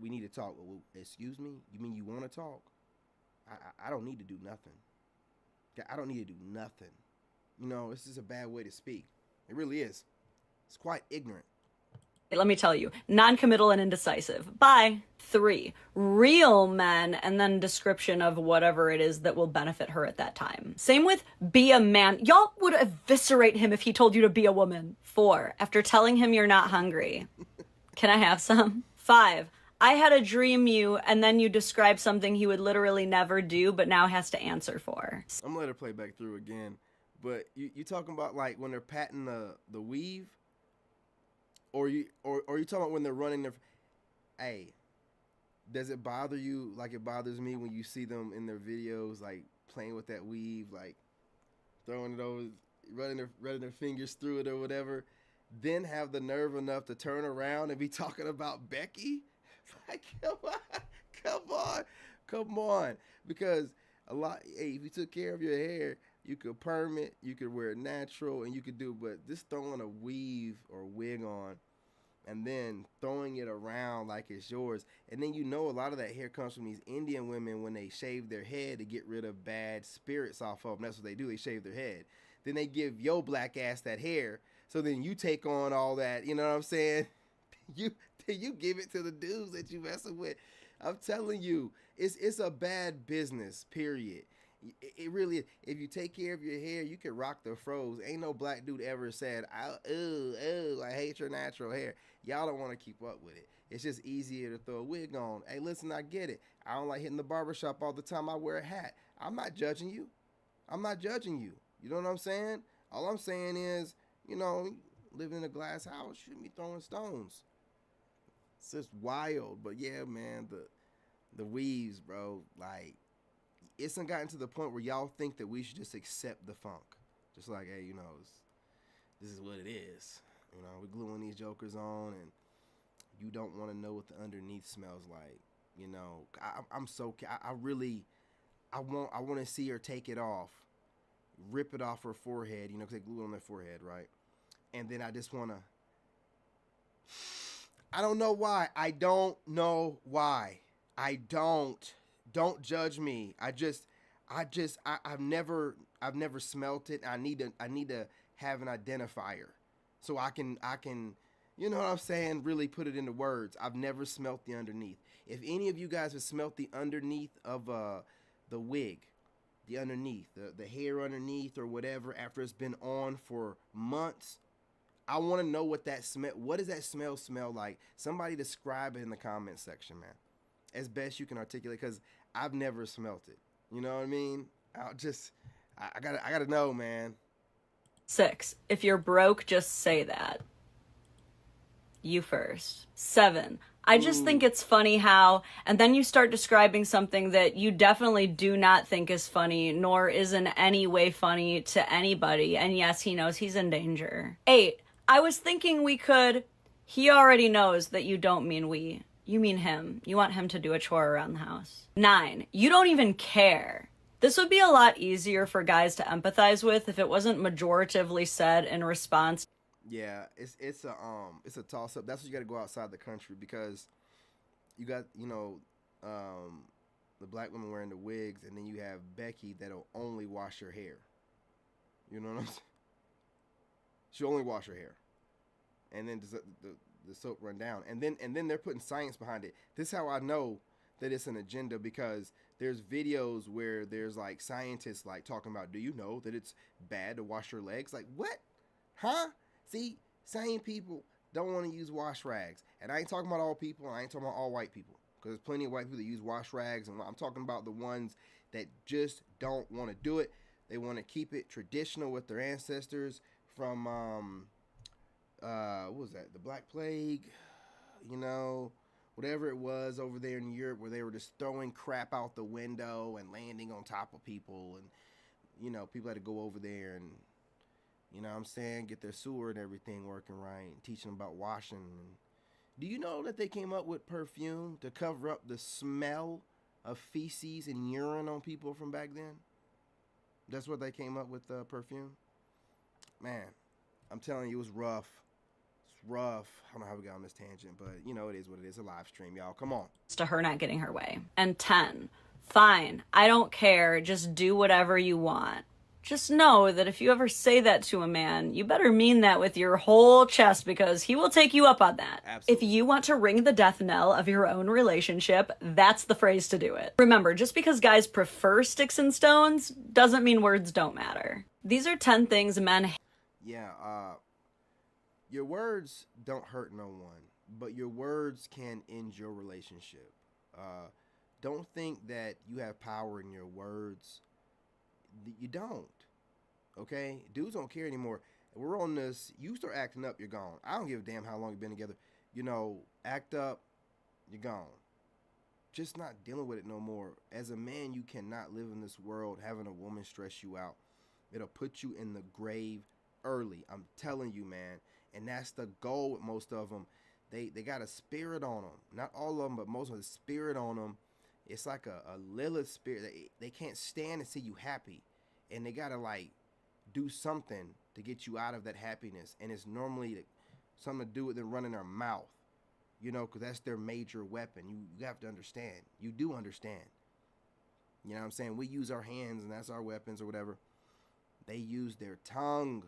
We need to talk. Well, excuse me? You mean you want to talk? I don't need to do nothing. I don't need to do nothing. You know, this is a bad way to speak. It really is. It's quite ignorant. Let me tell you, non-committal and indecisive. Bye. 3, real men, and then description of whatever it is that will benefit her at that time. Same with be a man. Y'all would eviscerate him if he told you to be a woman. 4, after telling him you're not hungry. Can I have some? 5, I had a dream you, and then you describe something he would literally never do, but now has to answer for. I'm gonna let her play back through again. But you talking about like when they're patting the weave? Or you talking about when they're running their... Hey, does it bother you like it bothers me when you see them in their videos, like playing with that weave, like throwing it over, running their fingers through it or whatever, then have the nerve enough to turn around and be talking about Becky? Like, come on. Because if you took care of your hair, you could perm it, you could wear it natural, and you could do, but just throwing a weave or wig on and then throwing it around like it's yours. And then a lot of that hair comes from these Indian women when they shave their head to get rid of bad spirits off of them. That's what they do. They shave their head. Then they give your black ass that hair. So then you take on all that, you know what I'm saying? You give it to the dudes that you messing with. I'm telling you, it's a bad business, period. It really is. If you take care of your hair, you can rock the froze. Ain't no black dude ever said, I hate your natural hair. Y'all don't want to keep up with it. It's just easier to throw a wig on. Hey, listen, I get it. I don't like hitting the barbershop all the time. I wear a hat. I'm not judging you. You know what I'm saying? All I'm saying is, living in a glass house, shouldn't be throwing stones. It's just wild. But yeah, man, the weaves, bro, like, it's gotten to the point where y'all think that we should just accept the funk. Just like, hey, this is what it is. We're gluing these jokers on, and you don't want to know what the underneath smells like. I want to see her take it off, rip it off her forehead, because they glue it on their forehead, right? And then I just want to, I don't know why. Don't judge me. I've never smelt it. I need to have an identifier so I can, you know what I'm saying, really put it into words. I've never smelt the underneath. If any of you guys have smelt the underneath of the wig, the underneath, the hair underneath or whatever, after it's been on for months, I want to know what that smell, what does that smell like? Somebody describe it in the comment section, man, as best you can articulate, because I've never smelt it. You know what I mean? I gotta know, man. 6, if you're broke, just say that. You first. 7, I just think it's funny how, and then you start describing something that you definitely do not think is funny, nor is in any way funny to anybody, and yes, he knows he's in danger. 8, I was thinking we could, he already knows that you don't mean we. You mean him. You want him to do a chore around the house. 9, you don't even care. This would be a lot easier for guys to empathize with if it wasn't majoritively said in response. Yeah, it's a toss up. That's what you got to go outside the country, because you got, the black women wearing the wigs, and then you have Becky that'll only wash her hair. You know what I'm saying? She'll only wash her hair. And then the soap run down, and then they're putting science behind it. This is how I know that it's an agenda, because there's videos where there's like scientists like talking about, do you know that it's bad to wash your legs? Like, what? Huh? See, sane people don't want to use wash rags, and I ain't talking about all people, and I ain't talking about all white people, because there's plenty of white people that use wash rags, and I'm talking about the ones that just don't want to do it. They want to keep it traditional with their ancestors from what was that? The Black Plague, whatever it was over there in Europe, where they were just throwing crap out the window and landing on top of people, and people had to go over there and, what I'm saying, get their sewer and everything working right, and teach them about washing. And do you know that they came up with perfume to cover up the smell of feces and urine on people from back then? That's what they came up with, perfume? Man, I'm telling you, it was rough. It's rough. I don't know how we got on this tangent, but you know, it is what it is. A live stream, y'all. Come on. To her not getting her way. And 10, fine, I don't care, just do whatever you want. Just know that if you ever say that to a man, you better mean that with your whole chest, because he will take you up on that. Absolutely. If you want to ring the death knell of your own relationship, that's the phrase to do it. Remember, just because guys prefer sticks and stones doesn't mean words don't matter. These are 10 things men... Yeah, your words don't hurt no one, but your words can end your relationship. Don't think that you have power in your words. You don't. Okay? Dudes don't care anymore. We're on this. You start acting up, you're gone. I don't give a damn how long you've been together. You know, act up, you're gone. Just not dealing with it no more. As a man, you cannot live in this world having a woman stress you out. It'll put you in the grave early. I'm telling you, man. And that's the goal with most of them. They got a spirit on them. Not all of them, but most of them, spirit on them. It's like a Lilith spirit. They can't stand to see you happy. And they got to, like, do something to get you out of that happiness. And it's normally something to do with them running their mouth. You know, because that's their major weapon. You have to understand. You do understand. You know what I'm saying? We use our hands, and that's our weapons or whatever. They use their tongue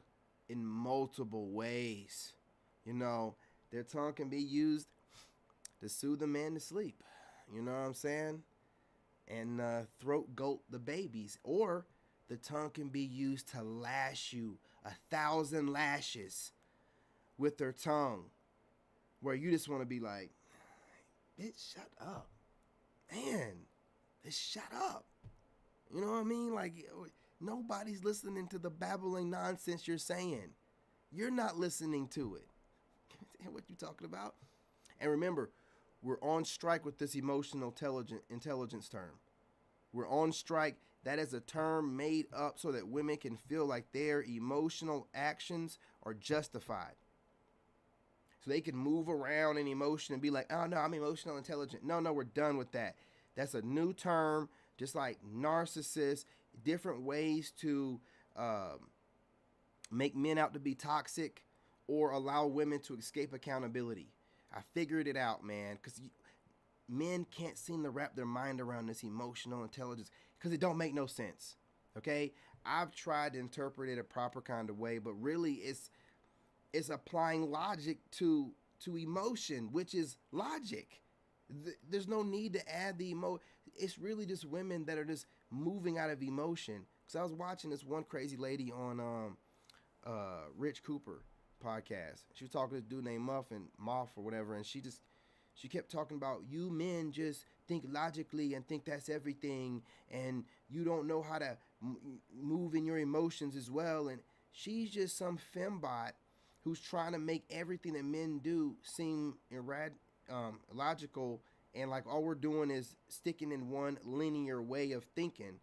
in multiple ways. You know, their tongue can be used to soothe the man to sleep. You know what I'm saying? And throat goat the babies. Or the tongue can be used to lash you 1,000 lashes with their tongue. Where you just want to be like, bitch, shut up. Man, just shut up. You know what I mean? Like, nobody's listening to the babbling nonsense you're saying. You're not listening to it. What you talking about? And remember, we're on strike with this emotional intelligence term. We're on strike. That is a term made up so that women can feel like their emotional actions are justified. So they can move around in emotion and be like, oh, no, I'm emotional intelligent. No, we're done with that. That's a new term, just like narcissists, different ways to make men out to be toxic or allow women to escape accountability. I figured it out, man, because men can't seem to wrap their mind around this emotional intelligence because it don't make no sense, okay? I've tried to interpret it a proper kind of way, but really it's applying logic to emotion, which is logic. There's no need to add the emotion. It's really just women that are just moving out of emotion. Because I was watching this one crazy lady on Rich Cooper podcast. She was talking to this dude named Moff or whatever, and she kept talking about, you men just think logically and think that's everything, and you don't know how to move in your emotions as well. And she's just some fembot who's trying to make everything that men do seem logical, and like all we're doing is sticking in one linear way of thinking,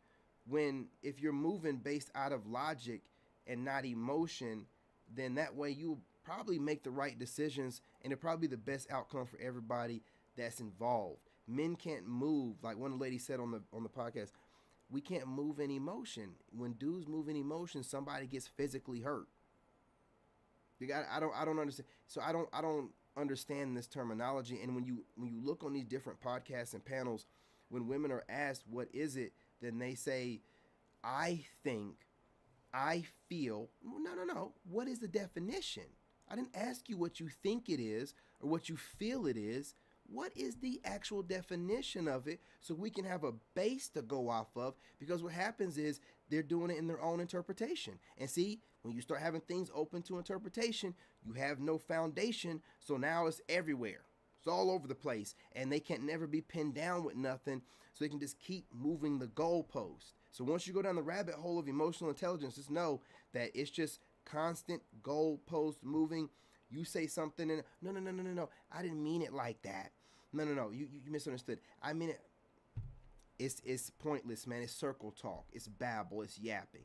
when if you're moving based out of logic and not emotion, then that way you'll probably make the right decisions, and it'll probably be the best outcome for everybody that's involved. Men can't move, like one lady said on the podcast, we can't move in emotion. When dudes move in emotion, somebody gets physically hurt. I don't understand. So I don't understand this terminology. And when you look on these different podcasts and panels, when women are asked what is it, then they say, I think, I feel. No. What is the definition? I didn't ask you what you think it is or what you feel it is. What is the actual definition of it, so we can have a base to go off of? Because what happens is they're doing it in their own interpretation. And see, when you start having things open to interpretation, you have no foundation. So now it's everywhere. It's all over the place. And they can't never be pinned down with nothing. So they can just keep moving the goalpost. So once you go down the rabbit hole of emotional intelligence, just know that it's just constant goalpost moving. You say something and no. I didn't mean it like that. No. You misunderstood. I mean it. It's pointless, man. It's circle talk. It's babble. It's yapping.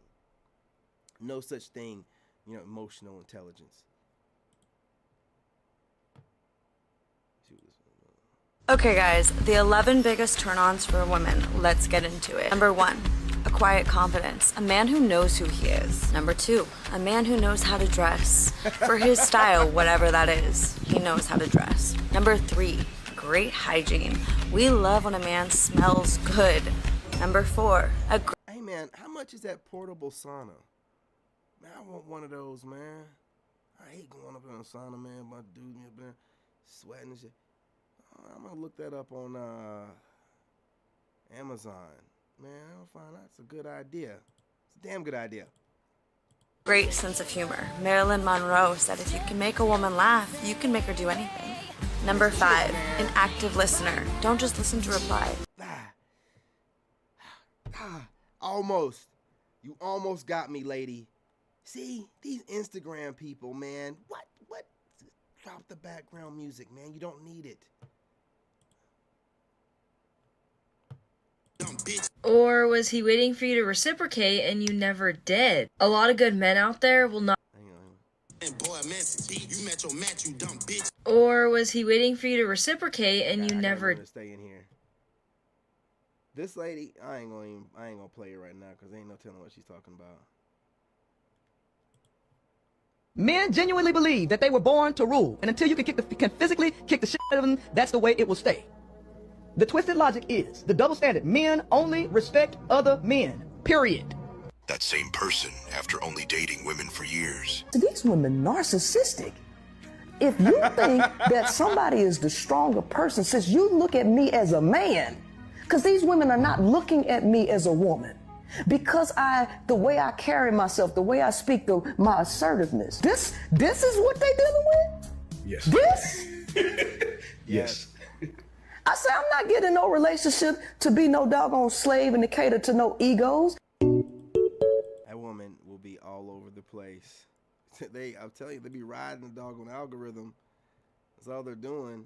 No such thing, emotional intelligence. Okay guys, the 11 biggest turn-ons for women. Let's get into it. Number 1, a quiet confidence. A man who knows who he is. Number 2, a man who knows how to dress. For his style, whatever that is, he knows how to dress. Number 3, great hygiene. We love when a man smells good. Number 4, Hey man, how much is that portable sauna? Man, I want one of those, man. I hate going up in a sauna, man. My dude me up there sweating and shit. I'm gonna look that up on Amazon. Man, I'll find out. It's a good idea. It's a damn good idea. great sense of humor. Marilyn Monroe said if you can make a woman laugh, you can make her do anything. Number 5, an active listener. Don't just listen to reply. Almost. You almost got me, lady. See, these Instagram people, man. What? Drop the background music, man. You don't need it. Or was he waiting for you to reciprocate and you never did? A lot of good men out there will not. Or was he waiting for you to reciprocate and you never? Stay in here. This lady, I ain't gonna play it right now because ain't no telling what she's talking about. Men genuinely believe that they were born to rule, and until you can physically kick the shit out of them, that's the way it will stay. The twisted logic is the double standard. Men only respect other men, period. That same person, after only dating women for years. These women narcissistic. If you think that somebody is the stronger person, since you look at me as a man, because these women are not looking at me as a woman. Because the way I carry myself, the way I speak, my assertiveness. This is what they dealing with? Yes. This? Yes. I say I'm not getting no relationship to be no doggone slave and to cater to no egos. That woman will be all over the place. I'm telling you, they be riding the doggone algorithm. That's all they're doing.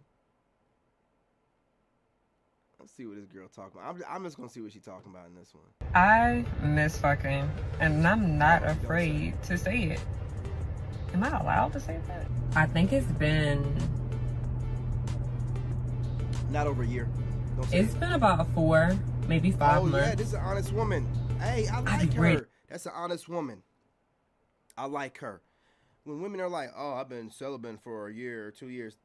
Let's see what this girl talking about. I'm just gonna see what she's talking about in this one. I miss fucking, and I'm not afraid to say it. Am I allowed to say that? I think it's been not over a year. It's been about 4, maybe 5 months. Oh yeah, this is an honest woman. Hey, I like her. That's an honest woman. I like her. When women are like, "Oh, I've been celibate for a year or 2 years,"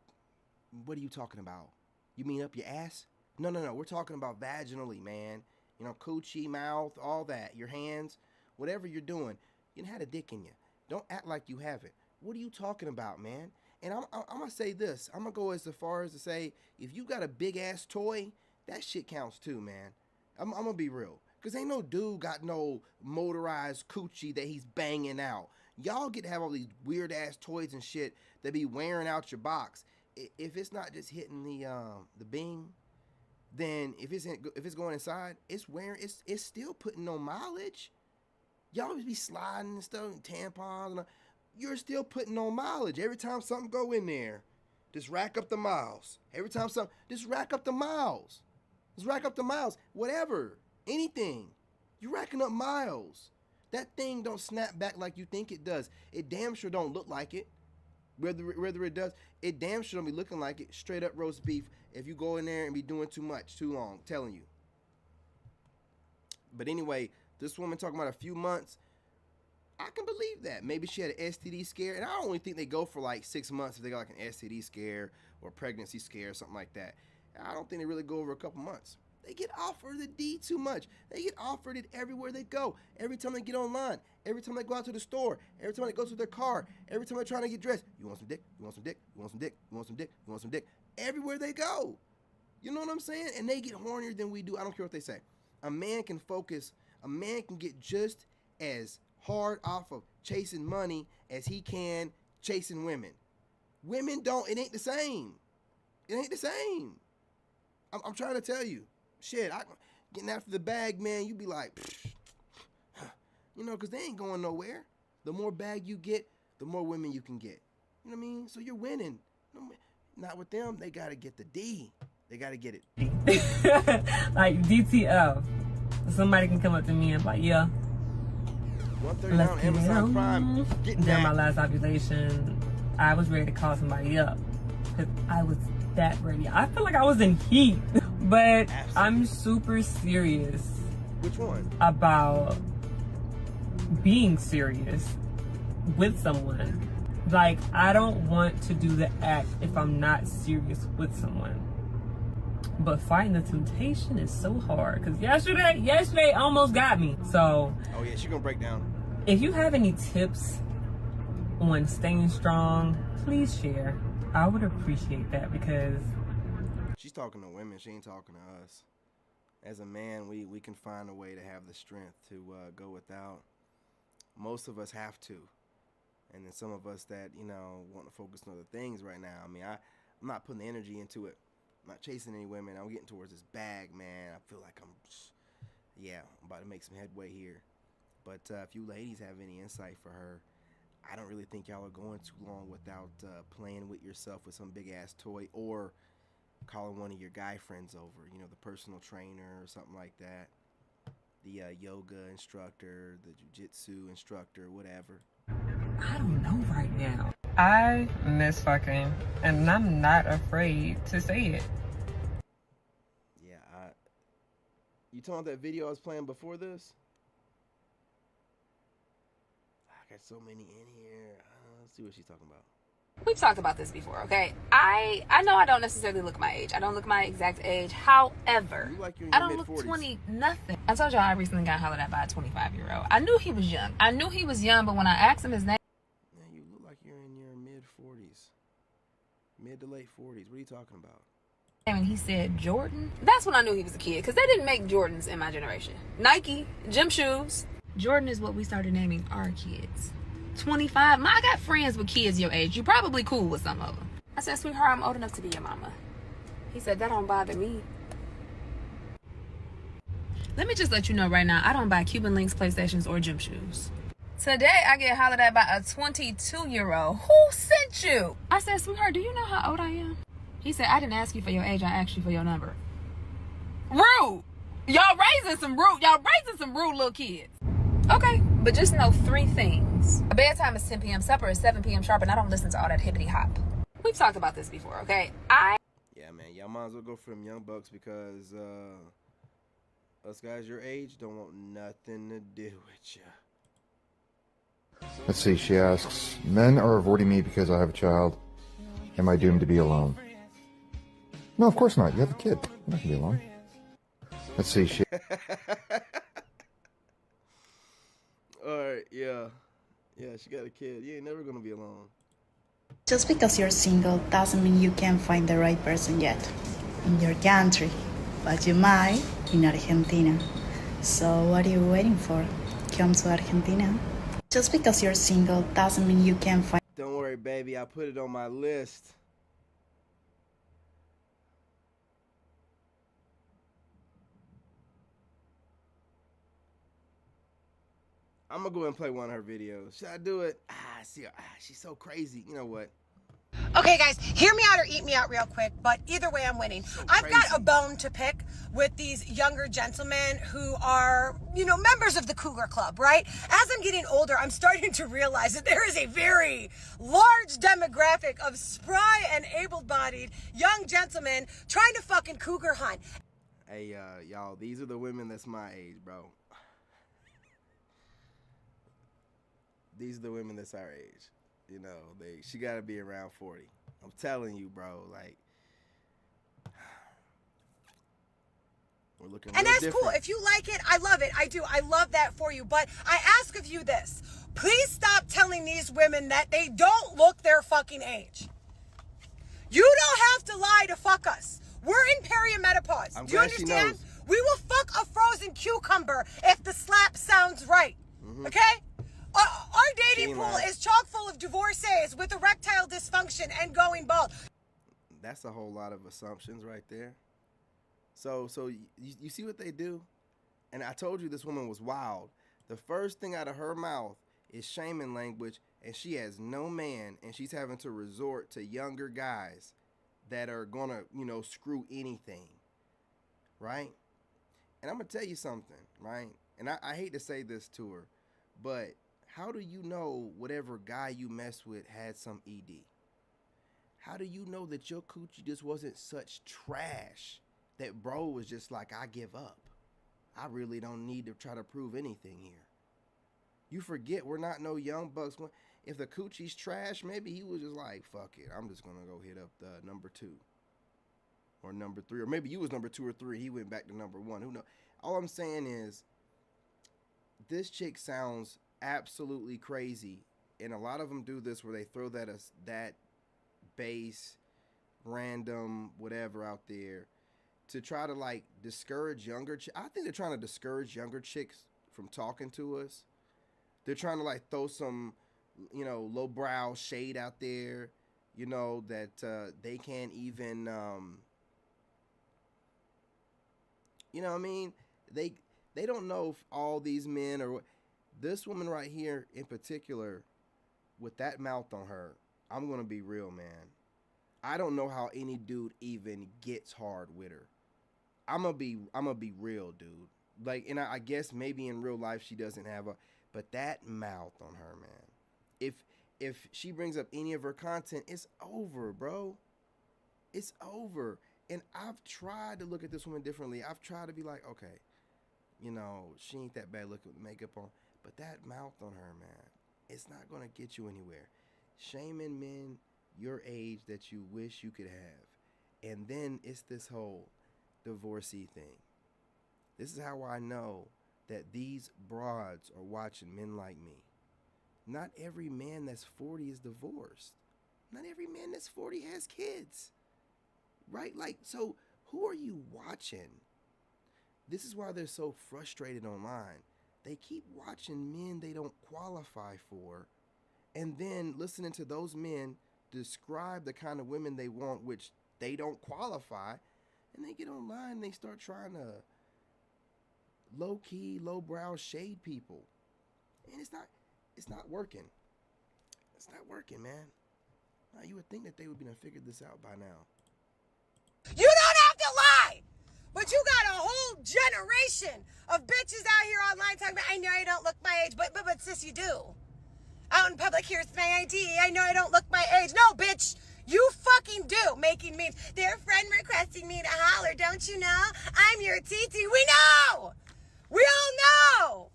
what are you talking about? You mean up your ass? No. We're talking about vaginally, man. You know, coochie, mouth, all that. Your hands, whatever you're doing. You had a dick in you. Don't act like you haven't. What are you talking about, man? And I'm going to say this. I'm going to go as far as to say, if you got a big-ass toy, that shit counts too, man. I'm going to be real. Because ain't no dude got no motorized coochie that he's banging out. Y'all get to have all these weird-ass toys and shit that be wearing out your box. If it's not just hitting the bing, then if it's going inside, it's still putting no mileage. Y'all be sliding and stuff, and tampons, and you're still putting no mileage. Every time something go in there, just rack up the miles. Every time something, just rack up the miles. Just rack up the miles. Whatever, anything, you're racking up miles. That thing don't snap back like you think it does. It damn sure don't look like it. Whether it does, it damn sure don't be looking like it. Straight up roast beef. If you go in there and be doing too much, too long, I'm telling you. But anyway, this woman talking about a few months, I can believe that. Maybe she had an STD scare, and I don't really think they go for like 6 months if they got like an STD scare or a pregnancy scare or something like that. I don't think they really go over a couple months. They get offered the D too much. They get offered it everywhere they go. Every time they get online, every time they go out to the store, every time they go to their car, every time they're trying to get dressed. You want some dick? You want some dick? You want some dick? You want some dick? You want some dick? Everywhere they go. You know what I'm saying? And they get hornier than we do. I don't care what they say. A man can focus. A man can get just as hard off of chasing money as he can chasing women. Women don't. It ain't the same. It ain't the same. I'm trying to tell you. Shit, getting after the bag, man, you be like, you know, because they ain't going nowhere. The more bag you get, the more women you can get. You know what I mean? So you're winning. Not with them. They got to get the D. They got to get it. Like DTF. Somebody can come up to me and be like, yeah. 139 on Amazon Prime. During my last ovulation, I was ready to call somebody up because I was that ready. I feel like I was in heat, but I'm super serious. Which one? About being serious with someone. Like, I don't want to do the act if I'm not serious with someone. But fighting the temptation is so hard. Because yesterday almost got me. So. Oh yeah, she gonna break down. If you have any tips on staying strong, please share. I would appreciate that because. She's talking to women. She ain't talking to us. As a man, we can find a way to have the strength to go without. Most of us have to. And then some of us that, you know, want to focus on other things right now. I mean, I'm not putting the energy into it. I'm not chasing any women. I'm getting towards this bag, man. I feel like I'm about to make some headway here. But if you ladies have any insight for her, I don't really think y'all are going too long without playing with yourself with some big-ass toy or calling one of your guy friends over, you know, the personal trainer or something like that, the yoga instructor, the jiu-jitsu instructor, whatever. I don't know right now. I miss fucking, and I'm not afraid to say it. Yeah, you talking about that video I was playing before this? I got so many in here. Let's see what she's talking about. We've talked about this before, okay? I know I don't necessarily look my age. I don't look my exact age. However, I don't look 20 nothing. I told y'all I recently got hollered at by a 25-year-old. I knew he was young. But when I asked him his name, man, you look like you're in your mid-40s. Mid to late 40s. What are you talking about? and he said Jordan, that's when I knew he was a kid, because they didn't make Jordans in my generation. Nike, gym shoes. Jordan is what we started naming our kids. 25. I got friends with kids your age. You probably cool with some of them. I said, sweetheart, I'm old enough to be your mama. He said, that don't bother me. Let me just let you know right now, I don't buy Cuban Links, PlayStations, or gym shoes. Today, I get hollered at by a 22-year-old. Who sent you? I said, sweetheart, do you know how old I am? He said, I didn't ask you for your age, I asked you for your number. Rude. Y'all raising some rude little kids. Okay, but just know 3 things. A bedtime is 10 p.m., supper is 7 p.m. sharp, and I don't listen to all that hippity hop. We've talked about this before, okay? Yeah, man, y'all might as well go for them young bucks because us guys your age don't want nothing to do with you. Let's see, she asks, men are avoiding me because I have a child. Am I doomed to be alone? No, of course not. You have a kid. You're not going to be alone. Let's see, she... Alright, yeah. Yeah, she got a kid. You ain't never going to be alone. Just because you're single doesn't mean you can't find the right person yet in your country, but you might in Argentina. So what are you waiting for? Come to Argentina. Just because you're single doesn't mean you can't find... Don't worry, baby. I put it on my list. I'm going to go ahead and play one of her videos. Should I do it? See her. She's so crazy. You know what? Okay, guys, hear me out or eat me out real quick, but either way, I'm winning. I've got a bone to pick with these younger gentlemen who are, you know, members of the Cougar Club, right? As I'm getting older, I'm starting to realize that there is a very large demographic of spry and able-bodied young gentlemen trying to fucking cougar hunt. Hey, y'all, these are the women that's my age, bro. These are the women that's our age. You know, she got to be around 40. I'm telling you, bro, like, we're looking And real that's different. cool. If you like it, I love it. I do. I love that for you. But I ask of you this. Please stop telling these women that they don't look their fucking age. You don't have to lie to fuck us. We're in perimenopause. Do you understand? We will fuck a frozen cucumber if the slap sounds right. Okay? Our dating pool is chock full of divorcees with erectile dysfunction and going bald. That's a whole lot of assumptions right there. So you see what they do? And I told you this woman was wild. The first thing out of her mouth is shaming language, and she has no man, and she's having to resort to younger guys that are gonna, you know, screw anything, right? And I'm gonna tell you something, right? And I hate to say this to her, but how do you know whatever guy you mess with had some ED? How do you know that your coochie just wasn't such trash that bro was just like, I give up. I really don't need to try to prove anything here. You forget we're not no young bucks. If the coochie's trash, maybe he was just like, fuck it. I'm just going to go hit up the number 2 or number 3. Or maybe you was number 2 or 3. He went back to number 1. Who knows? All I'm saying is this chick sounds absolutely crazy. And a lot of them do this where they throw that base, random, whatever out there to try to like discourage younger chicks. I think they're trying to discourage younger chicks from talking to us. They're trying to like throw some, you know, lowbrow shade out there, you know, that they can't even, you know what I mean? They don't know if all these men or this woman right here in particular with that mouth on her. I'm going to be real, man. I don't know how any dude even gets hard with her. I'm gonna be real, dude. Like, and I guess maybe in real life she doesn't have but that mouth on her, man. If she brings up any of her content, it's over, bro. It's over. And I've tried to look at this woman differently. I've tried to be like, okay, you know, she ain't that bad looking with makeup on, but that mouth on her, man, it's not gonna get you anywhere. Shaming men your age that you wish you could have. And then it's this whole divorcee thing. This is how I know that these broads are watching men like me. Not every man that's 40 is divorced. Not every man that's 40 has kids. Right? Like, so who are you watching? This is why they're so frustrated online. They keep watching men they don't qualify for, and then listening to those men describe the kind of women they want, which they don't qualify, and they get online and they start trying to low-key, low-brow shade people. And it's not working. It's not working, man. Now, you would think that they would have figured this out by now. You don't have to lie! But you got a whole generation of bitches out here online talking about, I know I don't look my age, but sis, you do. Out in public, here's my ID. I know I don't look my age. No, bitch, you fucking do. Making memes. Their friend requesting me to holler, don't you know? I'm your TT. We know! We all know!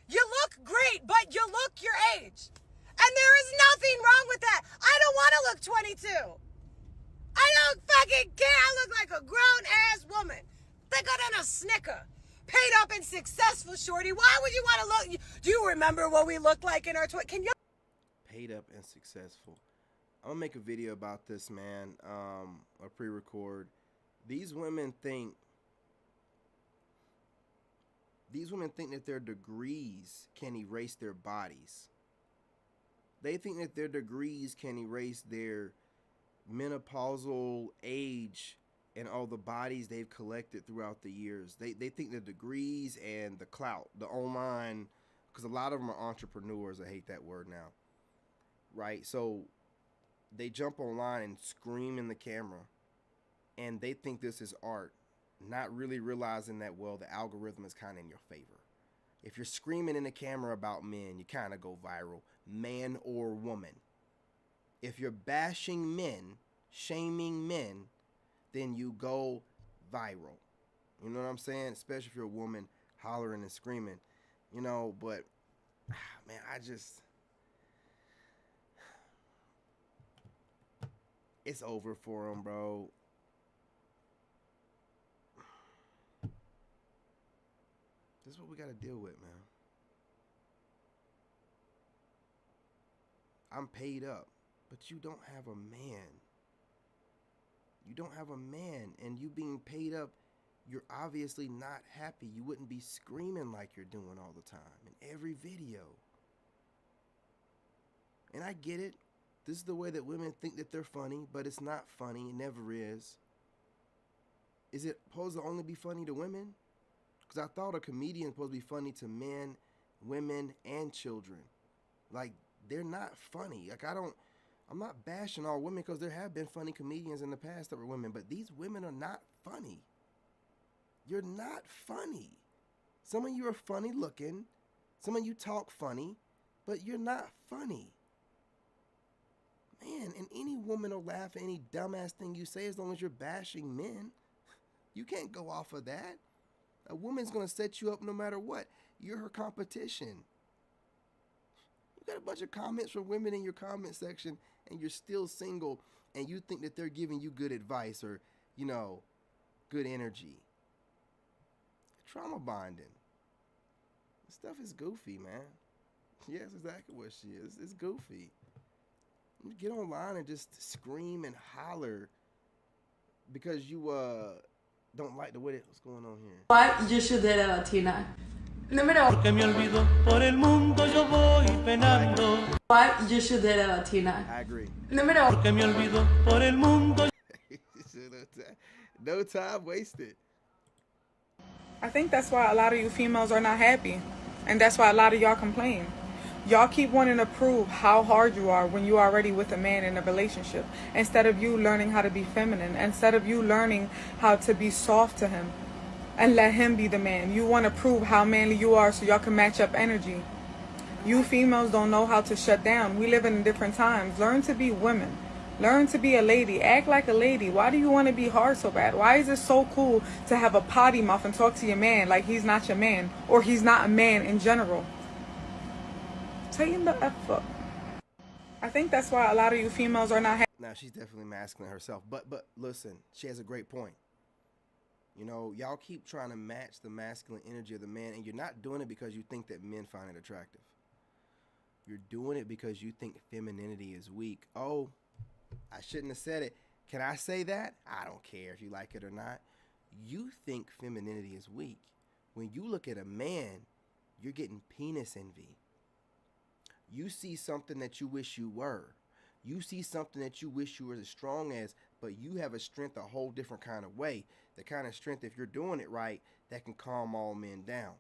You look great, but you look your age. And there is nothing wrong with that. I don't want to look 22. I don't fucking care. I look like a grown-ass woman. Thicker than a snicker. Paid up and successful, shorty. Why would you want to look? Do you remember what we looked like in our 20s? Can you? Paid up and successful. I'm gonna make a video about this, man. A pre-record. These women think that their degrees can erase their bodies. They think that their degrees can erase their menopausal age and all the bodies they've collected throughout the years. They think the degrees and the clout, the online, because a lot of them are entrepreneurs. I hate that word now. Right? So they jump online and scream in the camera, and they think this is art, not really realizing that, well, the algorithm is kind of in your favor. If you're screaming in the camera about men, you kind of go viral, man or woman. If you're bashing men, shaming men, then you go viral. You know what I'm saying? Especially if you're a woman hollering and screaming, you know, but man, it's over for them, bro. This is what we got to deal with, man. I'm paid up, but you don't have a man. You don't have a man, and you being paid up, you're obviously not happy. You wouldn't be screaming like you're doing all the time in every video. And I get it. This is the way that women think that they're funny, but it's not funny. It never is. Is it supposed to only be funny to women? Because I thought a comedian was supposed to be funny to men, women, and children. Like, they're not funny. Like, I'm not bashing all women, because there have been funny comedians in the past that were women, but these women are not funny. You're not funny. Some of you are funny looking. Some of you talk funny, but you're not funny. Man, man, and any woman will laugh at any dumbass thing you say as long as you're bashing men. You can't go off of that. A woman's gonna set you up no matter what. You're her competition. You got a bunch of comments from women in your comment section, and you're still single, and you think that they're giving you good advice or, you know, good energy. Trauma bonding. This stuff is goofy, man. Yeah, that's exactly what she is. It's goofy. You get online and just scream and holler because you don't like the way what's going on here. Why you should date a Latina? Número. Porque me olvido por el mundo yo voy penando. Why you should date a Latina? I agree. Número. Porque me olvido por el mundo. No time wasted. I think that's why a lot of you females are not happy. And that's why a lot of y'all complain. Y'all keep wanting to prove how hard you are when you're already with a man in a relationship. Instead of you learning how to be feminine. Instead of you learning how to be soft to him. And let him be the man. You want to prove how manly you are so y'all can match up energy. You females don't know how to shut down. We live in different times. Learn to be women. Learn to be a lady. Act like a lady. Why do you want to be hard so bad? Why is it so cool to have a potty mouth and talk to your man like he's not your man? Or he's not a man in general? Tighten the F up. I think that's why a lot of you females are not happy. Now, she's definitely masculine herself. But listen, she has a great point. You know, y'all keep trying to match the masculine energy of the man, and you're not doing it because you think that men find it attractive. You're doing it because you think femininity is weak. Oh, I shouldn't have said it. Can I say that? I don't care if you like it or not. You think femininity is weak. When you look at a man, you're getting penis envy. You see something that you wish you were. You see something that you wish you were as strong as, but you have a strength a whole different kind of way. The kind of strength, if you're doing it right, that can calm all men down.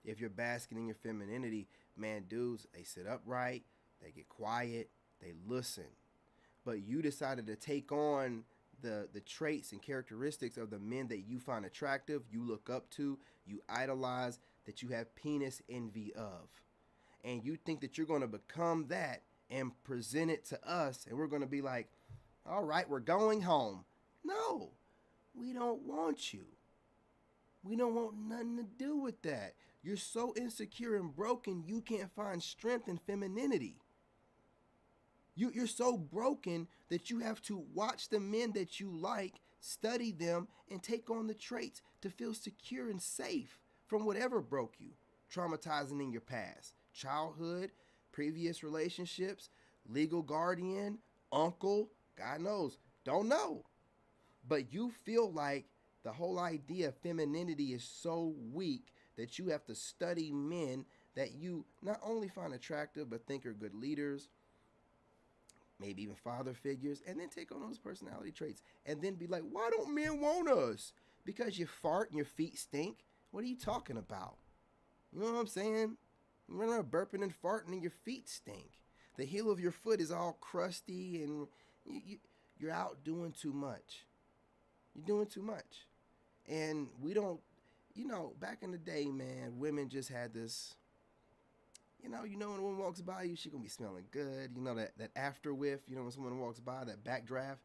If you're basking in your femininity, man, dudes, they sit upright, they get quiet, they listen. But you decided to take on the traits and characteristics of the men that you find attractive, you look up to, you idolize, that you have penis envy of. And you think that you're going to become that and present it to us, and we're going to be like, all right, we're going home. No, we don't want you. We don't want nothing to do with that. You're so insecure and broken, you can't find strength in femininity. You're so broken that you have to watch the men that you like, study them, and take on the traits to feel secure and safe from whatever broke you, traumatizing in your past, childhood, previous relationships, legal guardian, uncle, God knows, don't know. But you feel like the whole idea of femininity is so weak that you have to study men that you not only find attractive but think are good leaders, maybe even father figures, and then take on those personality traits and then be like, why don't men want us? Because you fart and your feet stink? What are you talking about? You know what I'm saying? You run around burping and farting and your feet stink. The heel of your foot is all crusty and you're out doing too much. You're doing too much. And we don't, you know, back in the day, man, women just had this, you know when a woman walks by you, she gonna be smelling good. You know, that after whiff, you know, when someone walks by, that backdraft,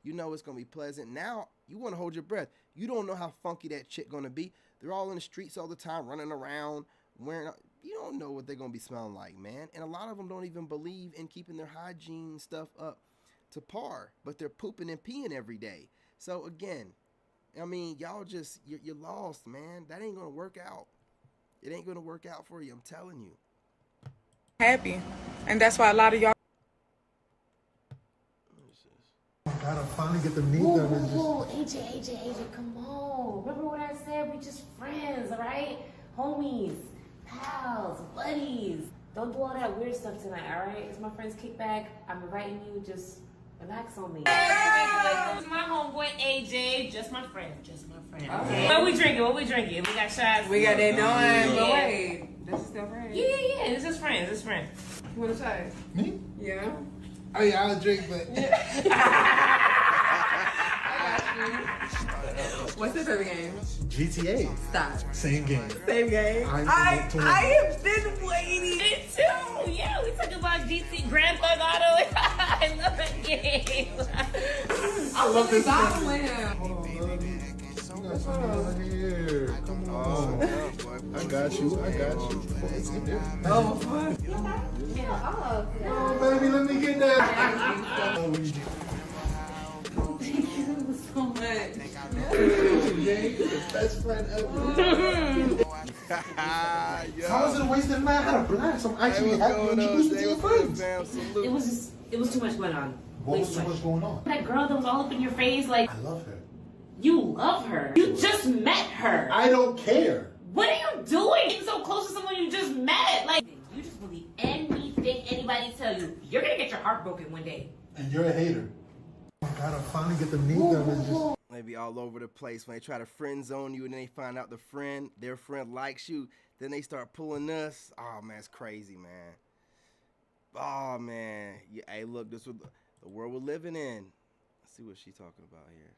you know it's gonna be pleasant. Now, you wanna hold your breath. You don't know how funky that chick gonna be. They're all in the streets all the time, running around, wearing, you don't know what they're gonna be smelling like, man. And a lot of them don't even believe in keeping their hygiene stuff up to par, but they're pooping and peeing every day. So again, I mean, y'all just, you're lost, man. That ain't gonna work out. It ain't gonna work out for you, I'm telling you. Happy. And that's why a lot of y'all. I gotta finally get the meat done. Whoa, AJ, come on. Remember what I said? We just friends, alright? Homies, pals, buddies. Don't do all that weird stuff tonight, alright? It's my friend's kickback. I'm inviting you, just relax on me. This is my homeboy AJ, just my friend. Okay. What we drinking? We got shots. We got that done, but Yeah. wait. This is still friends? Yeah. This is friends. You want to try? Me? Yeah. Oh yeah, I'll drink, but What's your favorite game? GTA. Stop. Same game. Same game. I have been waiting. Me too. Yeah, we talk about GT Grand Theft Auto. I love I love this. I got you. Oh, baby, let me get that. Thank you so much. The best friend ever. How is it a waste of man? I had a blast. I'm actually happy to introduce you to your friends. It was too much going on. What was too much going on? That girl that was all up in your face, like, I love her. you love her. You just met her. I don't care. What are you doing? Getting so close to someone you just met. Like, you just believe anything anybody tell you. You're gonna get your heart broken one day. And you're a hater. Oh my God, I finally get the knee them and just... They be all over the place when they try to friend zone you and then they find out their friend likes you. Then they start pulling us. Oh, man, it's crazy, man. Oh, man. Yeah, hey, look, this was the world we're living in. Let's see what she's talking about here.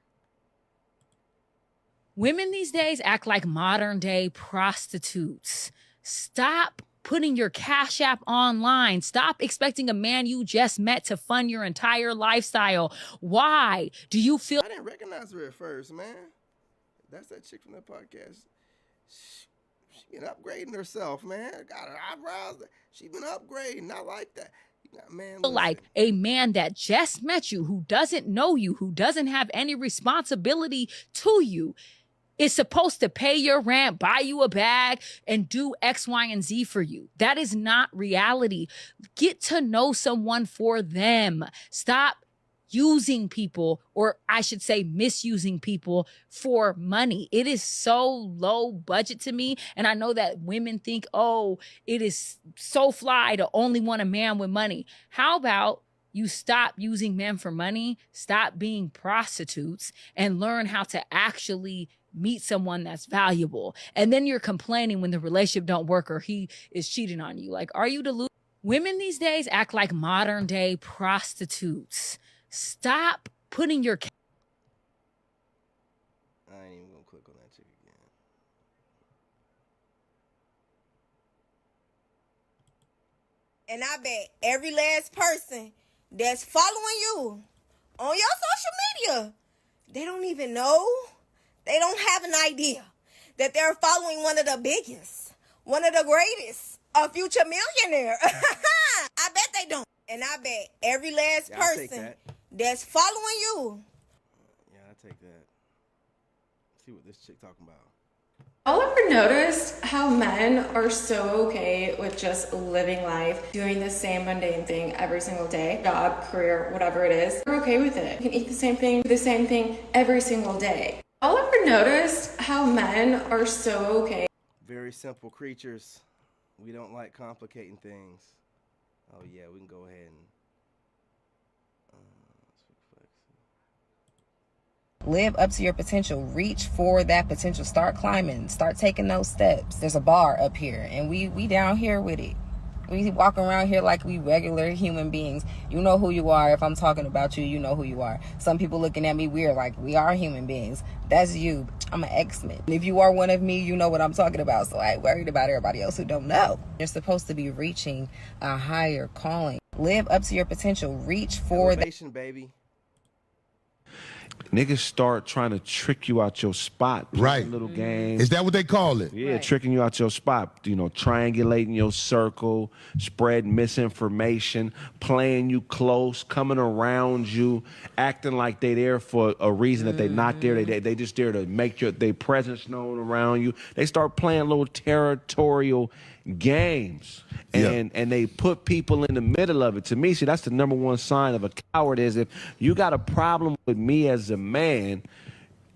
Women these days act like modern day prostitutes. Stop putting your Cash App online. Stop expecting a man you just met to fund your entire lifestyle. Why do you feel... I didn't recognize her at first, man. That's that chick from that podcast. She been upgrading herself, man. Got her eyebrows. She been upgrading. I like that. Man, like a man that just met you, who doesn't know you, who doesn't have any responsibility to you, is supposed to pay your rent, buy you a bag, and do X, Y, and Z for you. That is not reality. Get to know someone for them. Stop using people, or I should say misusing people for money. It is so low budget to me. And I know that women think, oh, it is so fly to only want a man with money. How about you stop using men for money, stop being prostitutes, and learn how to actually meet someone that's valuable. And then you're complaining when the relationship don't work or he is cheating on you. Like, are you delusional? Women these days act like modern day prostitutes. Stop putting your... I ain't even gonna click on that chick again. And I bet every last person that's following you on your social media, they don't even know. They don't have an idea that they're following one of the biggest, one of the greatest, a future millionaire. I bet they don't. And I bet every last person that's following you. Yeah, I take that. Let's see what this chick talking about. Y'all ever noticed how men are so okay with just living life, doing the same mundane thing every single day, job, career, whatever it is? They're okay with it. You can eat the same thing, do the same thing every single day. Y'all ever noticed how men are so okay? Very simple creatures. We don't like complicating things. Oh yeah, we can go ahead and live up to your potential. Reach for that potential. Start climbing. Start taking those steps. There's a bar up here, and we down here with it. We walk around here like we regular human beings. You know who you are. If I'm talking about you, you know who you are. Some people looking at me weird, like we are human beings. That's you. I'm an X-Men. If you are one of me, you know what I'm talking about. So I ain't worried about everybody else who don't know. You're supposed to be reaching a higher calling. Live up to your potential. Reach for elevation, baby. Niggas start trying to trick you out your spot. Right. Little games. Is that what they call it? Yeah, tricking you out your spot. You know, triangulating your circle, spreading misinformation, playing you close, coming around you, acting like they there for a reason that they not there. They just there to make their presence known around you. They start playing little territorial games. And they put people in the middle of it. To me, see, that's the number one sign of a coward is if you got a problem with me as a man,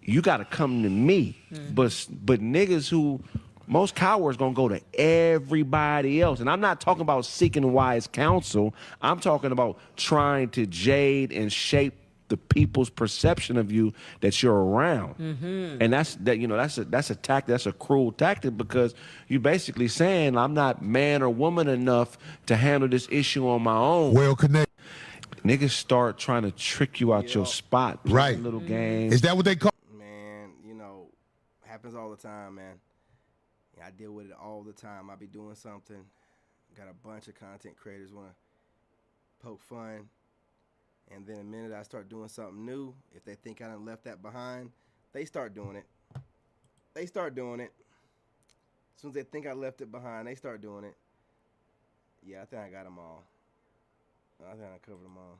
you got to come to me. But niggas who, most cowards gonna go to everybody else. And I'm not talking about seeking wise counsel. I'm talking about trying to jade and shape the people's perception of you that you're around. And that's a tactic, that's a cruel tactic, because you're basically saying I'm not man or woman enough to handle this issue on my own. Well connected. Niggas start trying to trick you out your spot. Right. Little games. Is that what they call? Man, happens all the time, man. Yeah, I deal with it all the time. I be doing something, got a bunch of content creators want to poke fun, And then the minute I start doing something new, if they think I done left that behind, they start doing it. They start doing it. As soon as they think I left it behind, they start doing it. Yeah, I think I got them all. I think I covered them all.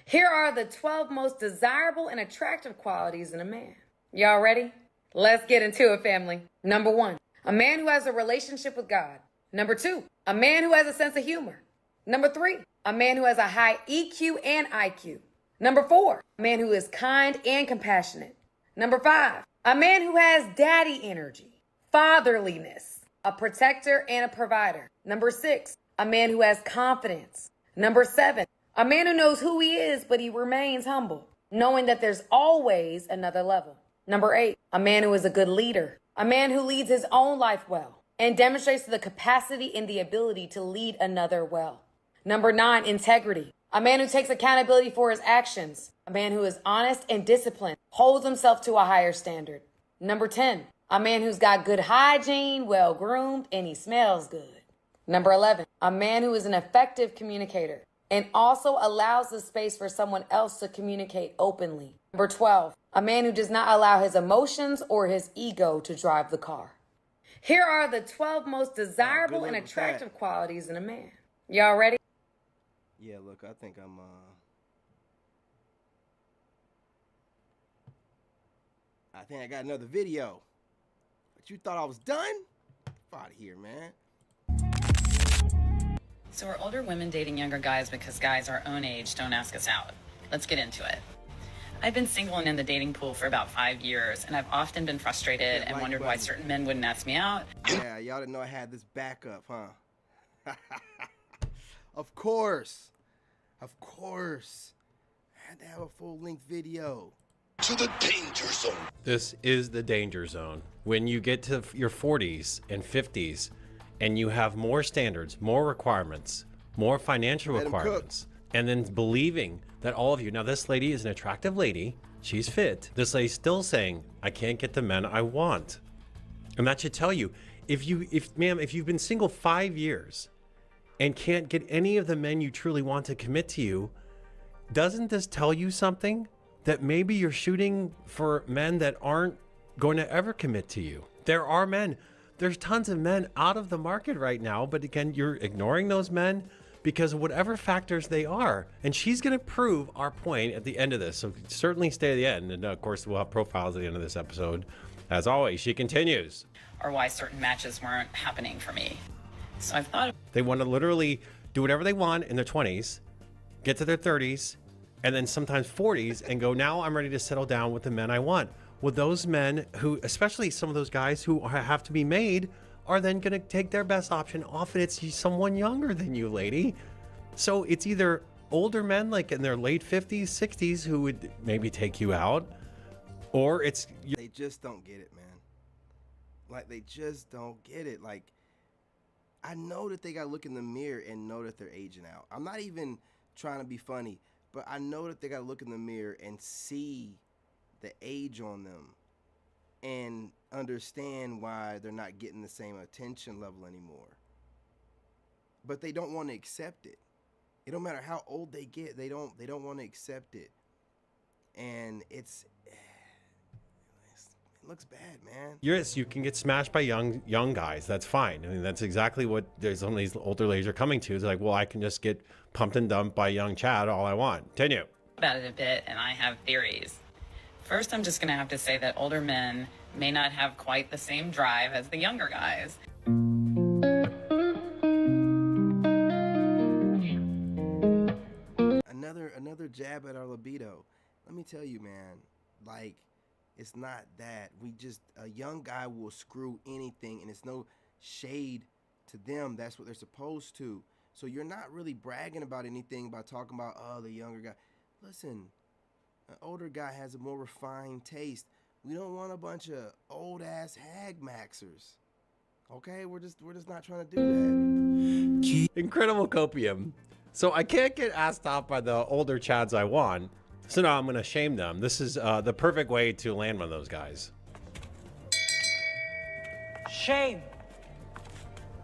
Here are the 12 most desirable and attractive qualities in a man. Y'all ready? Let's get into it, family. Number 1, a man who has a relationship with God. Number 2, a man who has a sense of humor. Number 3, a man who has a high EQ and IQ. Number 4, a man who is kind and compassionate. Number 5, a man who has daddy energy, fatherliness, a protector and a provider. Number 6, a man who has confidence. Number 7, a man who knows who he is, but he remains humble, knowing that there's always another level. Number 8, a man who is a good leader, a man who leads his own life well and demonstrates the capacity and the ability to lead another well. Number 9, integrity, a man who takes accountability for his actions, a man who is honest and disciplined, holds himself to a higher standard. Number 10, a man who's got good hygiene, well-groomed, and he smells good. Number 11, a man who is an effective communicator and also allows the space for someone else to communicate openly. Number 12, a man who does not allow his emotions or his ego to drive the car. Here are the 12 most desirable and attractive qualities in a man. Y'all ready? Yeah, look, I think I got another video. But you thought I was done? Get out of here, man. So are older women dating younger guys because guys our own age don't ask us out? Let's get into it. I've been single and in the dating pool for about 5 years, and I've often been frustrated and wondered why certain men wouldn't ask me out. Yeah, y'all didn't know I had this backup, huh? Of course. Of course. I had to have a full-length video. To the danger zone. This is the danger zone. When you get to your 40s and 50s and you have more standards, more requirements, more financial requirements, and then believing that all of you, now this lady is an attractive lady, she's fit. This lady's still saying, I can't get the men I want. And that should tell you, if you've been single 5 years and can't get any of the men you truly want to commit to you, doesn't this tell you something? That maybe you're shooting for men that aren't going to ever commit to you. There are men. There's tons of men out of the market right now, but again, you're ignoring those men because of whatever factors they are. And she's going to prove our point at the end of this. So certainly stay to the end. And of course, we'll have profiles at the end of this episode. As always, she continues. Or why certain matches weren't happening for me. So I've thought They want to literally do whatever they want in their 20s, get to their 30s, and then sometimes 40s and go, now I'm ready to settle down with the men I want. Well, those men who, especially some of those guys who have to be made, are then going to take their best option. Often it's someone younger than you, lady. So it's either older men like in their late 50s, 60s who would maybe take you out, or it's... They just don't get it, man. Like, they just don't get it. Like, I know that they got to look in the mirror and know that they're aging out. I'm not even trying to be funny. But I know that they got to look in the mirror and see the age on them and understand why they're not getting the same attention level anymore. But they don't want to accept it. It don't matter how old they get, they don't want to accept it. And it looks bad, man. Yes, you can get smashed by young guys. That's fine. I mean, that's exactly what some of these older ladies are coming to. It's like, well, I can just get pumped and dumped by young Chad all I want. Continue. about it a bit, and I have theories. First, I'm just going to have to say that older men may not have quite the same drive as the younger guys. Another jab at our libido. Let me tell you, man, like, it's not that. A young guy will screw anything, and it's no shade to them. That's what they're supposed to. So you're not really bragging about anything by talking about, oh, the younger guy. Listen, an older guy has a more refined taste. We don't want a bunch of old-ass hag maxers. Okay? We're just not trying to do that. Incredible copium. So I can't get asked out by the older Chads I want. So now I'm going to shame them. This is the perfect way to land one of those guys. Shame.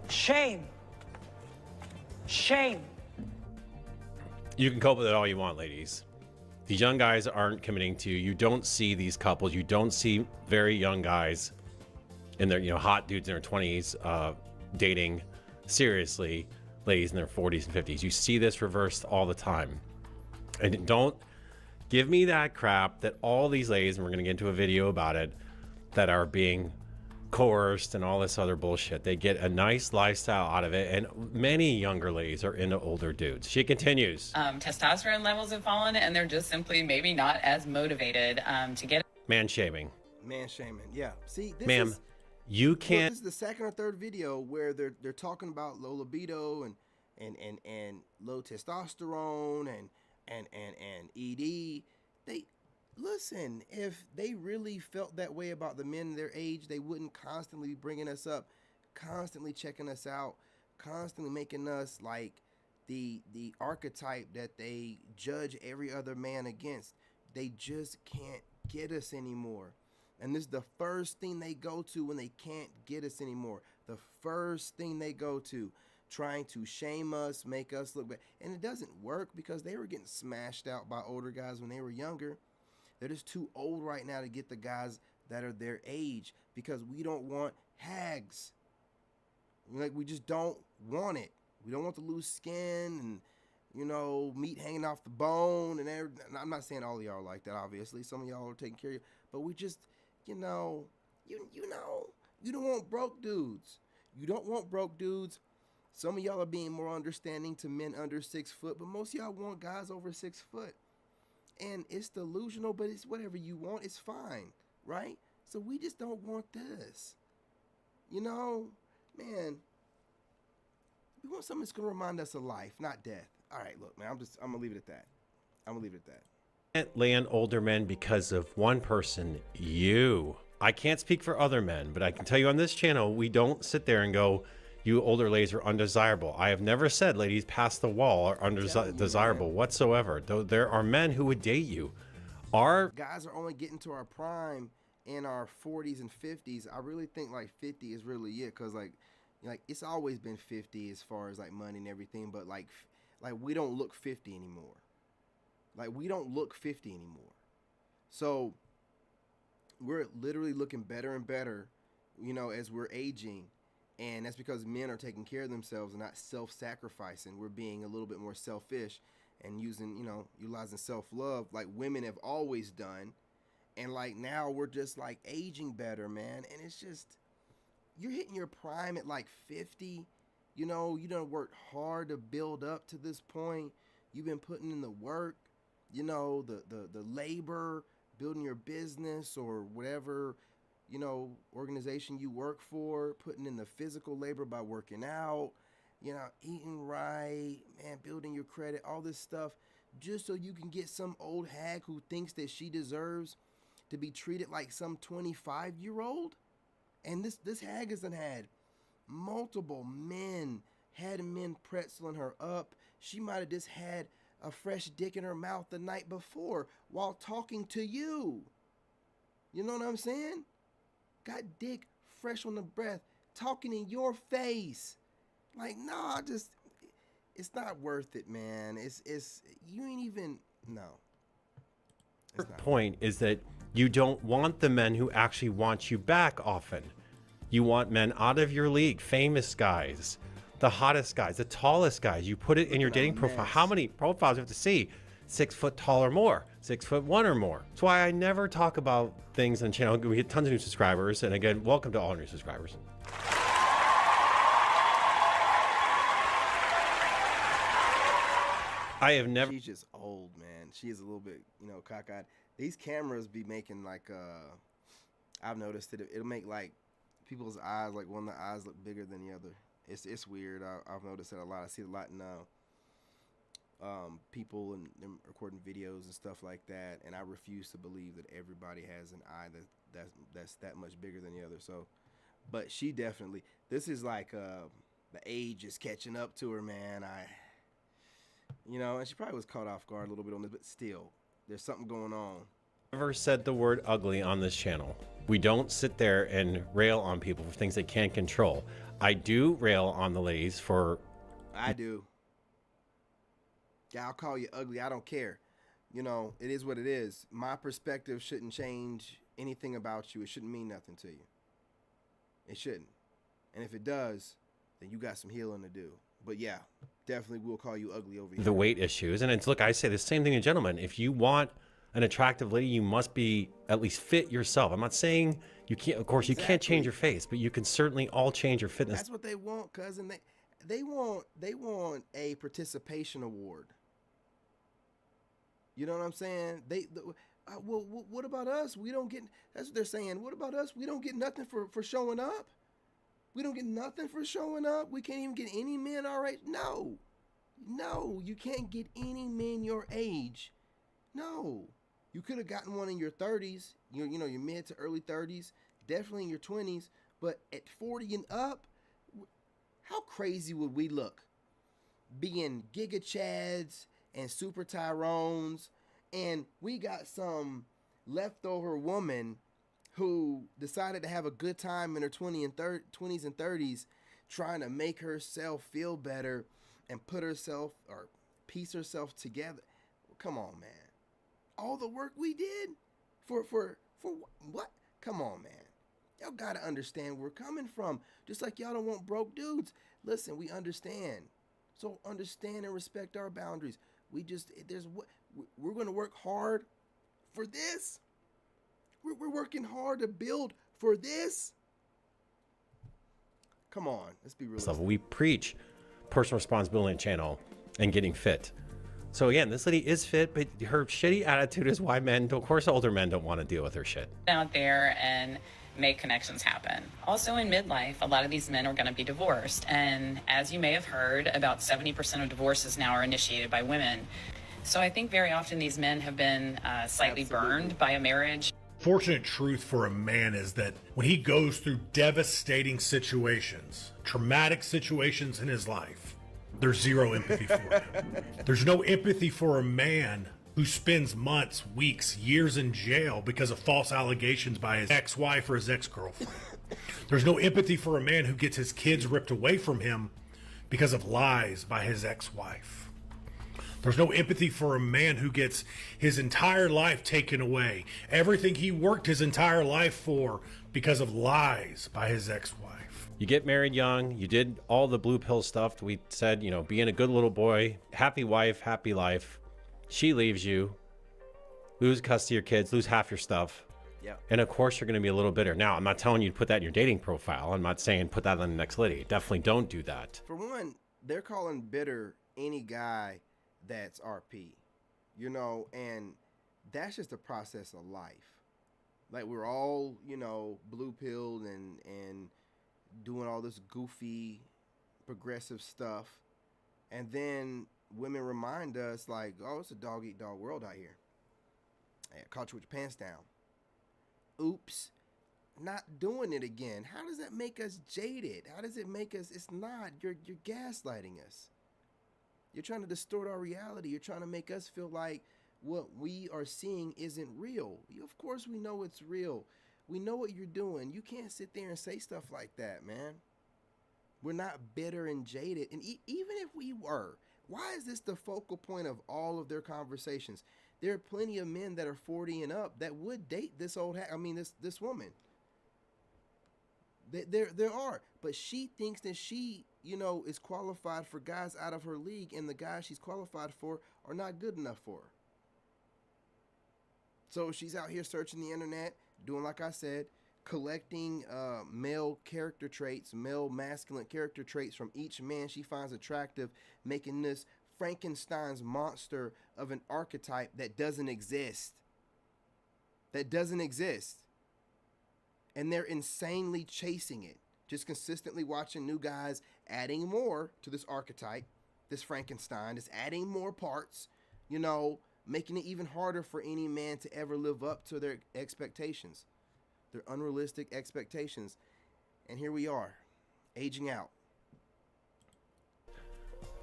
Shame. Shame. You can cope with it all you want, ladies. These young guys aren't committing to you. You don't see these couples. You don't see very young guys in their, hot dudes in their 20s dating seriously ladies in their 40s and 50s. You see this reversed all the time. And don't give me that crap that all these ladies, and we're going to get into a video about it, that are being coerced and all this other bullshit. They get a nice lifestyle out of it, and many younger ladies are into older dudes. She continues. Testosterone levels have fallen, and they're just simply maybe not as motivated to get. Man shaming. Man shaming. Yeah. See, this Ma'am, is, you can't. This is the second or third video where they're talking about low libido and low testosterone and ED. They listen. If they really felt that way about the men their age, they wouldn't constantly be bringing us up, constantly checking us out, constantly making us like the archetype that they judge every other man against. They just can't get us anymore. And this is the first thing they go to when they can't get us anymore. The first thing they go to, trying to shame us, make us look bad. And it doesn't work because they were getting smashed out by older guys when they were younger. They're just too old right now to get the guys that are their age because we don't want hags. Like, we just don't want it. We don't want the loose skin and, meat hanging off the bone and everything. I'm not saying all of y'all are like that, obviously. Some of y'all are taking care of you. But we just, you don't want broke dudes. You don't want broke dudes. Some of y'all are being more understanding to men under 6 foot, but most of y'all want guys over 6 foot. And it's delusional, but it's whatever you want. It's fine, right? So we just don't want this. Man, we want something that's going to remind us of life, not death. All right, look, man, I'm going to leave it at that. Can't land older men because of one person, you. I can't speak for other men, but I can tell you on this channel, we don't sit there and go, you older ladies are undesirable. I have never said ladies past the wall are undesirable whatsoever. Though there are men who would date you. Our guys are only getting to our prime in our 40s and 50s. I really think like 50 is really it, because like it's always been 50 as far as like money and everything, but like we don't look 50 anymore. So we're literally looking better and better, as we're aging. And that's because men are taking care of themselves and not self-sacrificing. We're being a little bit more selfish and utilizing self-love like women have always done. And like now we're just like aging better, man. And it's just, you're hitting your prime at like 50. You done worked hard to build up to this point. You've been putting in the work, the labor, building your business or whatever organization you work for, putting in the physical labor by working out, eating right, man, building your credit, all this stuff, just so you can get some old hag who thinks that she deserves to be treated like some 25-year-old. And this hag hasn't had multiple men pretzeling her up. She might have just had a fresh dick in her mouth the night before while talking to you. You know what I'm saying? Got dick fresh on the breath, talking in your face. Like, no, it's not worth it, man. You ain't even, no. Point is that you don't want the men who actually want you back often. You want men out of your league, famous guys, the hottest guys, the tallest guys. You put it in your dating profile. How many profiles do you have to see? 6 foot tall or more, 6'1" or more. That's why I never talk about things on the channel. We get tons of new subscribers. And again, welcome to all new subscribers. I have never. She's just old, man. She is a little bit, cockeyed. These cameras be making like, I've noticed that it'll make like people's eyes, like one of the eyes look bigger than the other. It's weird. I've noticed that a lot. I see it a lot in people and them recording videos and stuff like that, and I refuse to believe that everybody has an eye that's that much bigger than the other. So, but she definitely, this is like the age is catching up to her, man. And she probably was caught off guard a little bit on this, but still, there's something going on. Never said the word ugly on this channel. We don't sit there and rail on people for things they can't control. I do rail on the ladies for. I do. I'll call you ugly. I don't care. You know, it is what it is. My perspective shouldn't change anything about you. It shouldn't mean nothing to you. It shouldn't. And if it does, then you got some healing to do. But yeah, definitely will call you ugly over here. The weight issues. And it's, look, I say the same thing to gentlemen. If you want an attractive lady, you must be at least fit yourself. I'm not saying you can't, of course, you can't change your face, but you can certainly all change your fitness. That's what they want, cousin. They want a participation award. You know what I'm saying? Well, what about us? We don't get. That's what they're saying. What about us? We don't get nothing for showing up. We don't get nothing for showing up. We can't even get any men our age. No, you can't get any men your age. No, you could have gotten one in your 30s. Your mid to early 30s. Definitely in your 20s. But at 40 and up, how crazy would we look? Being Giga Chads and Super Tyrones, and we got some leftover woman who decided to have a good time in her 20s and 30s, trying to make herself feel better and put herself or piece herself together. Come on, man. All the work we did for what? Come on, man. Y'all gotta understand where we're coming from. Just like y'all don't want broke dudes. Listen, we understand. So understand and respect our boundaries. We're going to work hard for this. We're working hard to build for this. Come on, let's be real. We preach personal responsibility on the channel and getting fit. So again, this lady is fit, but her shitty attitude is why men, of course, older men don't want to deal with her shit. Out there and make connections happen. Also in midlife, a lot of these men are going to be divorced. And as you may have heard, about 70% of divorces now are initiated by women. So I think very often these men have been slightly burned by a marriage. Fortunate truth for a man is that when he goes through devastating situations, traumatic situations in his life, there's zero empathy for him. There's no empathy for a man who spends months, weeks, years in jail because of false allegations by his ex-wife or his ex-girlfriend. There's no empathy for a man who gets his kids ripped away from him because of lies by his ex-wife. There's no empathy for a man who gets his entire life taken away, everything he worked his entire life for, because of lies by his ex-wife. You get married young, you did all the blue pill stuff. We said, being a good little boy, happy wife, happy life. She leaves you, lose custody of your kids, lose half your stuff. Yeah. And of course you're going to be a little bitter. Now, I'm not telling you to put that in your dating profile. I'm not saying put that on the next lady. Definitely don't do that. For one, they're calling bitter any guy that's RP, and that's just a process of life. Like, we're all, blue pilled and doing all this goofy, progressive stuff. And then women remind us, like, oh, it's a dog-eat-dog world out here. Hey, I caught you with your pants down. Oops. Not doing it again. How does that make us jaded? How does it make us? It's not. You're gaslighting us. You're trying to distort our reality. You're trying to make us feel like what we are seeing isn't real. Of course we know it's real. We know what you're doing. You can't sit there and say stuff like that, man. We're not bitter and jaded. And even if we were, why is this the focal point of all of their conversations? There are plenty of men that are 40 and up that would date this this woman. There are, but she thinks that she, is qualified for guys out of her league, and the guys she's qualified for are not good enough for her. So she's out here searching the internet, doing, like I said, collecting male character traits, male masculine character traits from each man she finds attractive, making this Frankenstein's monster of an archetype that doesn't exist. And they're insanely chasing it, just consistently watching new guys adding more to this archetype, this Frankenstein, is adding more parts, making it even harder for any man to ever live up to their expectations, their unrealistic expectations. And here we are, aging out.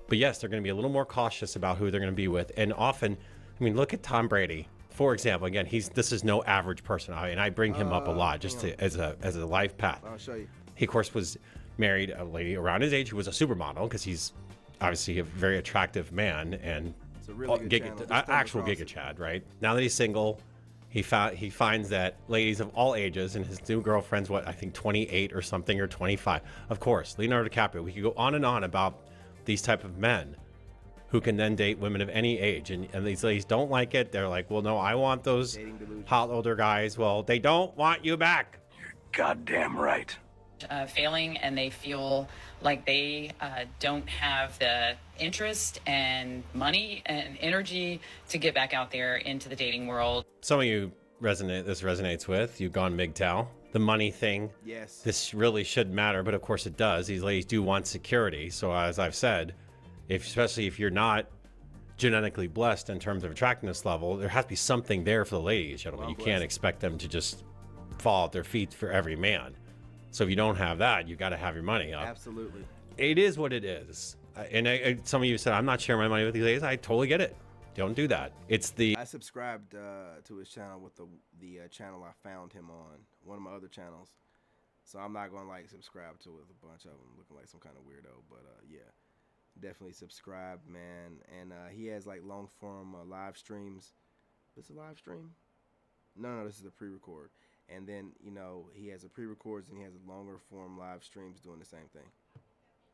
But yes, they're going to be a little more cautious about who they're going to be with. And often, look at Tom Brady. For example, again, this is no average person, and I bring him up a lot just as a life path. I'll show you. He, of course, was married a lady around his age who was a supermodel, because he's obviously a very attractive man, and It's a really good channel. Just actual stumbled Giga across it. Chad, right? Now that he's single, he finds that ladies of all ages, and his new girlfriend's what, I think 28 or something, or 25. Of course, Leonardo DiCaprio. We could go on and on about these type of men who can then date women of any age, and these ladies don't like it. They're like, well, no, I want those hot older guys. Well, they don't want you back. You're goddamn right. Failing, and they feel like they don't have the interest and money and energy to get back out there into the dating world. Some of you resonates with. You've gone MGTOW. The money thing. Yes. This really shouldn't matter, but of course it does. These ladies do want security. So as I've said, especially if you're not genetically blessed in terms of attractiveness level, there has to be something there for the ladies, gentlemen. You can't expect them to just fall at their feet for every man. So if you don't have that, you got to have your money up. Absolutely. It is what it is. And some of you said, I'm not sharing my money with these ladies. I totally get it. Don't do that. I subscribed to his channel with the channel I found him on, one of my other channels. So I'm not going to like subscribe to it with a bunch of them looking like some kind of weirdo. But yeah, definitely subscribe, man. And he has like long form live streams. This a live stream? No, this is a pre-record. And then, you know, he has a pre-records and he has a longer form live streams doing the same thing.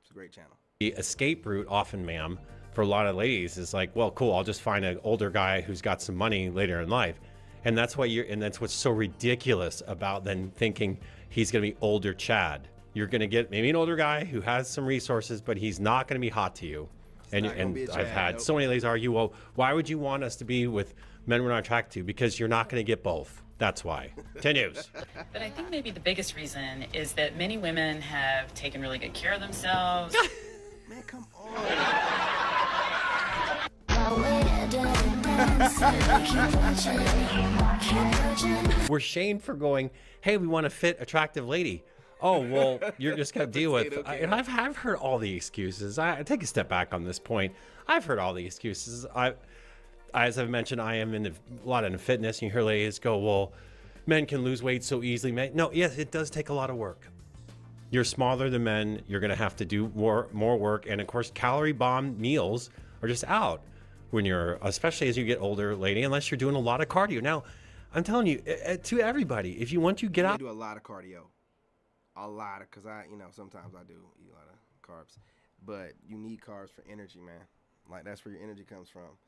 It's a great channel. The escape route often, ma'am, for a lot of ladies is like, well, cool, I'll just find an older guy who's got some money later in life. And that's what's so ridiculous about then thinking he's going to be older Chad. You're going to get maybe an older guy who has some resources, but he's not going to be hot to you. And I've had so many ladies argue, well, why would you want us to be with men we're not attracted to? Because you're not going to get both. That's why. 10 news. But I think maybe the biggest reason is that many women have taken really good care of themselves. Man, come on. We're shamed for going, hey, we want a fit, attractive lady. Oh, well, you're just going to deal with... And I've heard all the excuses. I take a step back on this point. I've heard all the excuses. As I've mentioned, I am in a lot of fitness. And you hear ladies go, well, men can lose weight so easily. No, yes, it does take a lot of work. You're smaller than men. You're going to have to do more work. And of course, calorie bomb meals are just out when you're, especially as you get older, lady, unless you're doing a lot of cardio. Now, I'm telling you, to everybody, if you want to get out. I do a lot of cardio. Because sometimes I do eat a lot of carbs. But you need carbs for energy, man. Like, that's where your energy comes from.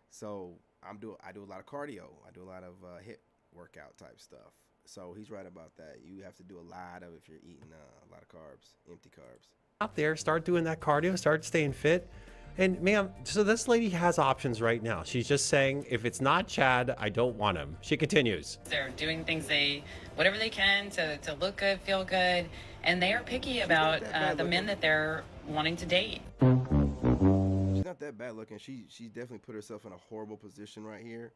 So I do a lot of cardio. I do a lot of HIIT workout type stuff. So he's right about that. You have to do a lot of if you're eating a lot of carbs, empty carbs. Out there, start doing that cardio, start staying fit. And ma'am, so this lady has options right now. She's just saying, if it's not Chad, I don't want him. She continues. They're doing things whatever they can to look good, feel good. And they are picky about the men that they're wanting to date. She's not that bad looking. She definitely put herself in a horrible position right here.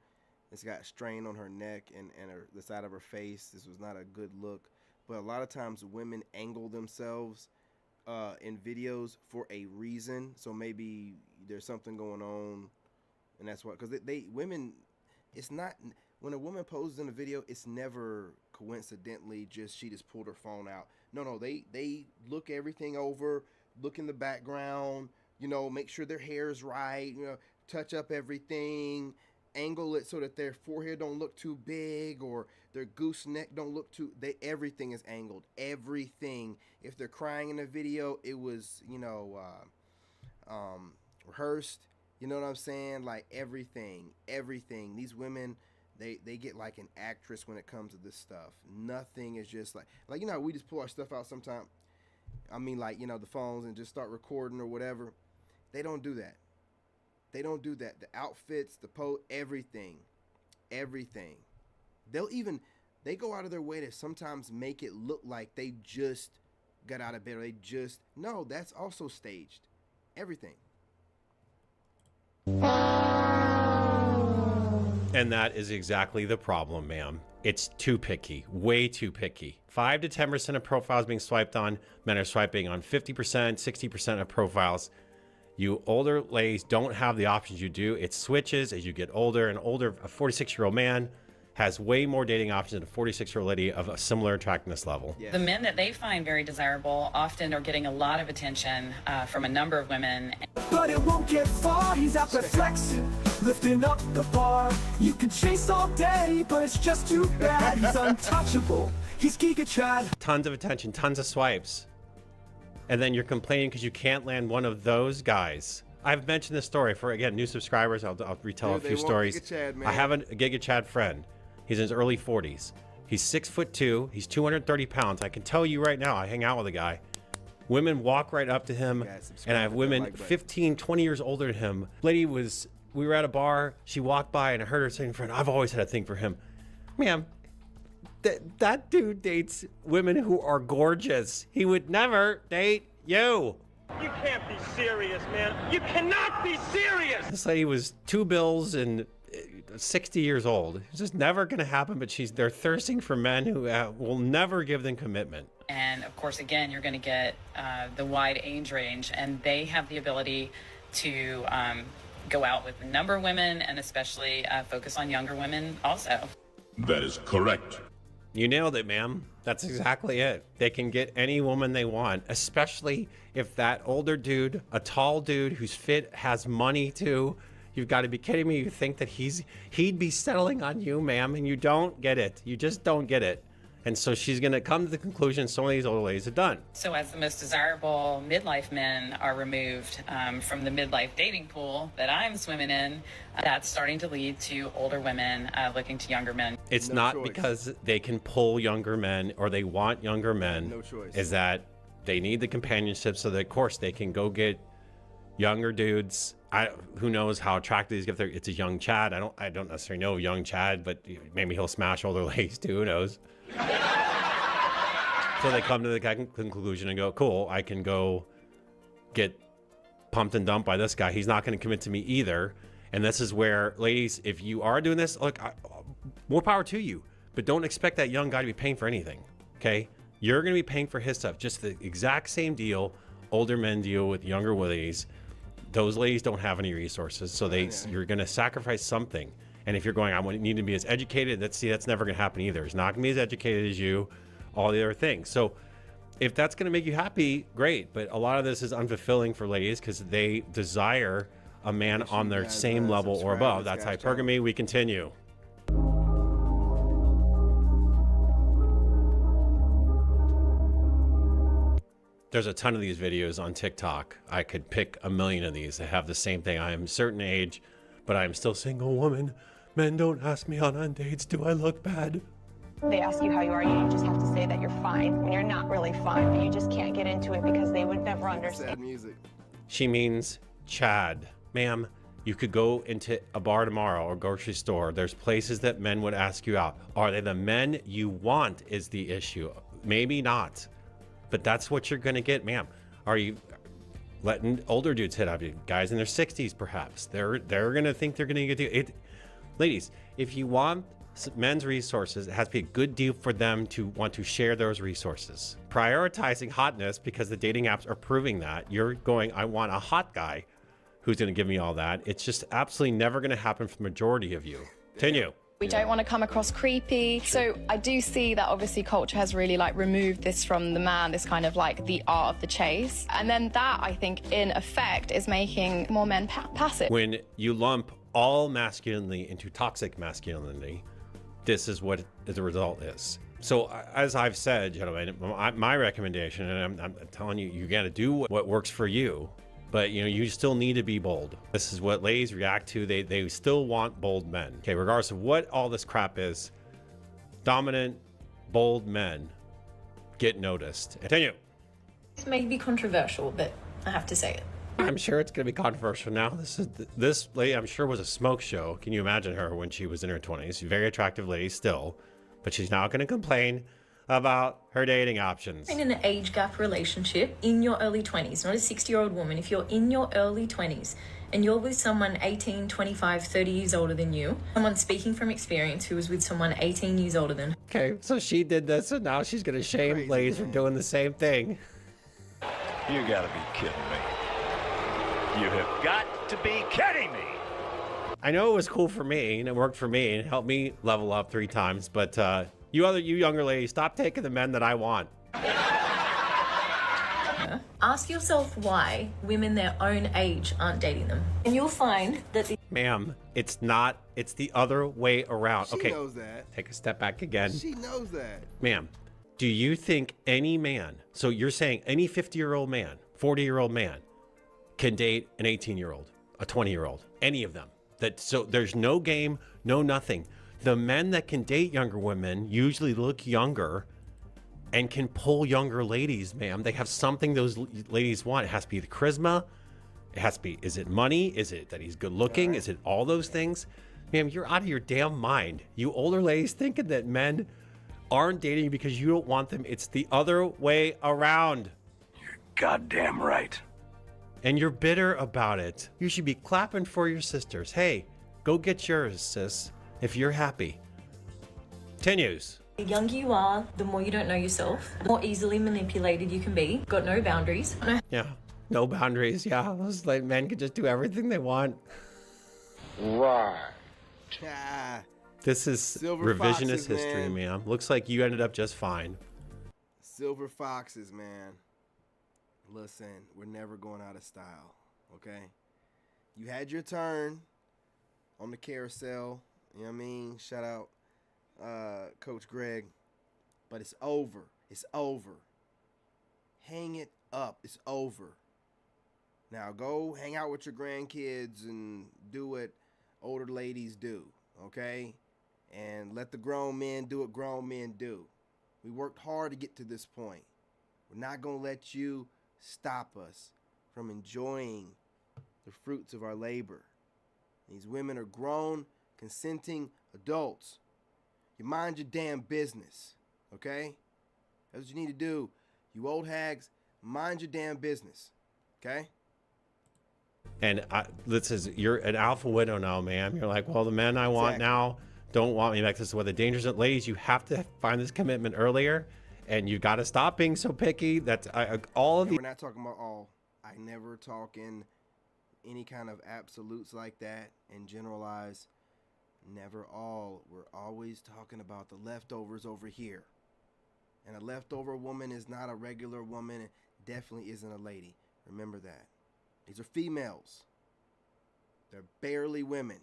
It's got strain on her neck and the side of her face. This was not a good look. But a lot of times women angle themselves in videos for a reason. So maybe there's something going on, and that's why. Because women, it's not, when a woman poses in a video, it's never coincidentally she just pulled her phone out. No, they look everything over, look in the background, make sure their hair is right, touch up everything, angle it so that their forehead don't look too big or their goose neck don't look too, everything is angled, everything. If they're crying in a video, it was, rehearsed, you know what I'm saying? Like everything. These women, they get like an actress when it comes to this stuff. Nothing is just like we just pull our stuff out sometimes. I mean, the phones and just start recording or whatever. They don't do that. The outfits, the everything. They go out of their way to sometimes make it look like they just got out of bed or no, that's also staged. Everything. And that is exactly the problem, ma'am. It's too picky, way too picky. 5 to 10% of profiles being swiped on. Men are swiping on 50%, 60% of profiles. You older ladies don't have the options you do. It switches as you get older. An older, a 46-year-old man has way more dating options than a 46-year-old lady of a similar attractiveness level. The men that they find very desirable often are getting a lot of attention from a number of women. But it won't get far, he's out there flexing, lifting up the bar. You can chase all day, but it's just too bad. He's untouchable, he's Giga Chad. Tons of attention, tons of swipes. And then you're complaining because you can't land one of those guys. I've mentioned this story for, again, new subscribers. I'll retell a few stories. Giga Chad, man. I have a Giga Chad friend. He's in his early 40s. He's 6'2". He's 230 pounds. I can tell you right now, I hang out with a guy. Women walk right up to him, and I have women 15, 20 years older than him. We were at a bar. She walked by, and I heard her saying, "Friend, I've always had a thing for him." Ma'am, that dude dates women who are gorgeous. He would never date you. You can't be serious, man. You cannot be serious. This lady was 2 bills and 60 years old. It's just never going to happen, but they're thirsting for men who will never give them commitment. And of course, again, you're going to get the wide age range, and they have the ability to go out with a number of women, and especially focus on younger women also. That is correct. You nailed it, ma'am. That's exactly it. They can get any woman they want, especially if that older dude, a tall dude who's fit, has money too. You've got to be kidding me. You think that he'd be settling on you, ma'am, and you don't get it. You just don't get it. And so she's going to come to the conclusion some of these older ladies are done. So as the most desirable midlife men are removed from the midlife dating pool that I'm swimming in, that's starting to lead to older women looking to younger men. It's not because they can pull younger men or they want younger men. No choice. Is that they need the companionship so that, of course, they can go get younger dudes. Who knows how attractive he's get? It's a young Chad. I don't necessarily know young Chad, but maybe he'll smash older ladies too. Who knows? So they come to the conclusion and go, cool, I can go get pumped and dumped by this guy. He's not going to commit to me either. And this is where, ladies, if you are doing this, look, more power to you. But don't expect that young guy to be paying for anything, okay? You're going to be paying for his stuff. Just the exact same deal older men deal with younger ladies. Those ladies don't have any resources, so you're going to sacrifice something. And if you're going, I need to be as educated, that's never going to happen either. It's not going to be as educated as you, all the other things. So if that's going to make you happy, great. But a lot of this is unfulfilling for ladies because they desire a man on their same level or above. That's hypergamy. We continue. There's a ton of these videos on TikTok. I could pick a million of these that have the same thing. I am a certain age, but I am still a single woman. Men don't ask me out on dates. Do I look bad? They ask you how you are, you just have to say that you're fine when you're not really fine, but you just can't get into it because they would never understand. Sad music. She means Chad. Ma'am, you could go into a bar tomorrow or grocery store. There's places that men would ask you out. Are they the men you want is the issue. Maybe not, but that's what you're going to get, ma'am. Are you letting older dudes hit on you? Guys in their 60s, perhaps. They're going to think they're going to get it. Ladies, if you want men's resources, it has to be a good deal for them to want to share those resources. Prioritizing hotness, because the dating apps are proving that. You're going, I want a hot guy who's going to give me all that. It's just absolutely never going to happen for the majority of you. Continue. We don't want to come across creepy. So I do see that obviously culture has really removed this from the man, this kind of the art of the chase. And then that, I think, in effect, is making more men passive. When you lump all masculinity into toxic masculinity, this is what the result is. So as I've said, gentlemen, my recommendation, and I'm telling you, you got to do what works for you. But, you still need to be bold. This is what ladies react to. They still want bold men. Okay, regardless of what all this crap is, dominant, bold men get noticed. Continue. This may be controversial, but I have to say it. I'm sure it's going to be controversial now. This lady, I'm sure, was a smoke show. Can you imagine her when she was in her 20s? Very attractive lady still, but she's now going to complain about her dating options. In an age gap relationship in your early 20s, not a 60-year-old woman, if you're in your early 20s and you're with someone 18, 25, 30 years older than you, someone speaking from experience who was with someone 18 years older than. Okay, so she did this and now she's going to shame ladies for doing the same thing. You gotta be kidding me. You have got to be kidding me. I know it was cool for me and it worked for me and helped me level up 3 times, but you younger ladies, stop taking the men that I want. Ask yourself why women their own age aren't dating them. And you'll find that the Ma'am, it's not. It's the other way around. She okay, knows that. Take a step back again. She knows that. Ma'am, do you think any man, so you're saying any 50-year-old man, 40-year-old man can date an 18-year-old, a 20-year-old, any of them? So there's no game, no nothing. The men that can date younger women usually look younger and can pull younger ladies, ma'am. They have something those ladies want. It has to be the charisma. It has to be, is it money? Is it that he's good looking? Is it all those things? Ma'am, you're out of your damn mind. You older ladies thinking that men aren't dating you because you don't want them. It's the other way around. You're goddamn right. And you're bitter about it. You should be clapping for your sisters. Hey, go get yours, sis, if you're happy. Continues. The younger you are, the more you don't know yourself, the more easily manipulated you can be. Got no boundaries. Yeah, no boundaries. Yeah, those like men can just do everything they want. Right. This is Silver revisionist foxes, history, man. ma'am. Looks like you ended up just fine. Silver foxes, man. Listen, we're never going out of style, okay? You had your turn on the carousel. You know what I mean? Shout out Coach Greg. But it's over. It's over. Hang it up. It's over. Now go hang out with your grandkids and do what older ladies do, okay? And let the grown men do what grown men do. We worked hard to get to this point. We're not going to let you stop us from enjoying the fruits of our labor. These women are grown, consenting adults. You mind your damn business, okay? That's what you need to do. You old hags, mind your damn business, okay? And you're an alpha widow now, ma'am. You're like, well, the men I want now don't want me back. This is what the dangers of ladies. You have to find this commitment earlier, and you've got to stop being so picky. That's all of the. We're not talking about all. I never talk in any kind of absolutes like that and generalize. Never all. We're always talking about the leftovers over here. And a leftover woman is not a regular woman. It definitely isn't a lady. Remember that. These are females. They're barely women.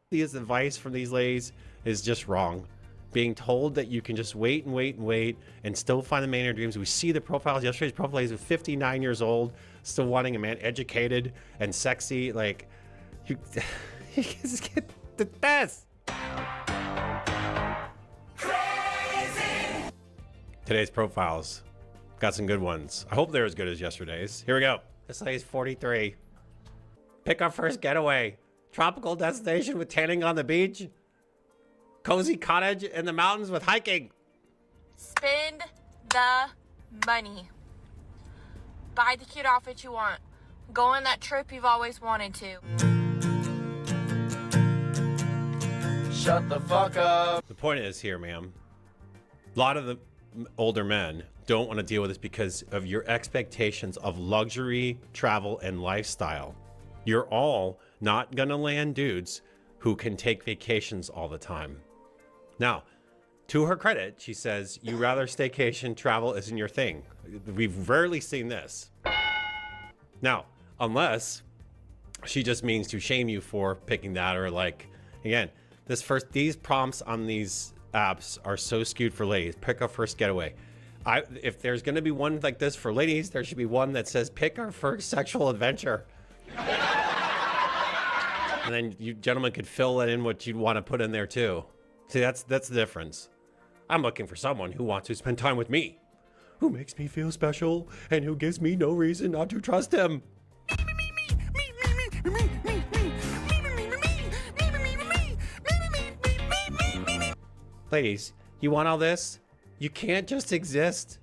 This advice from these ladies is just wrong. Being told that you can just wait and wait and wait and still find the man of your dreams. We see the profiles. Yesterday's profile is 59 years old, still wanting a man educated and sexy. Like, you just get the best. Today's profiles got some good ones. I hope they're as good as yesterday's. Here we go. This lady's 43. Pick our first getaway. Tropical destination with tanning on the beach. Cozy cottage in the mountains with hiking. Spend the money. Buy the cute outfit you want. Go on that trip you've always wanted to. Shut the fuck up. The point is here, ma'am. A lot of the older men don't want to deal with this because of your expectations of luxury, travel, and lifestyle. You're all not gonna land dudes who can take vacations all the time. Now, to her credit, she says, you rather staycation, travel isn't your thing. We've rarely seen this. Now, unless she just means to shame you for picking that, or like, again, these prompts on these apps are so skewed for ladies. Pick our first getaway. If there's gonna be one like this for ladies, there should be one that says, pick our first sexual adventure. And then you gentlemen could fill that in what you'd want to put in there too. See, that's the difference. I'm looking for someone who wants to spend time with me, who makes me feel special, and who gives me no reason not to trust him. Ladies, you want all this? You can't just exist.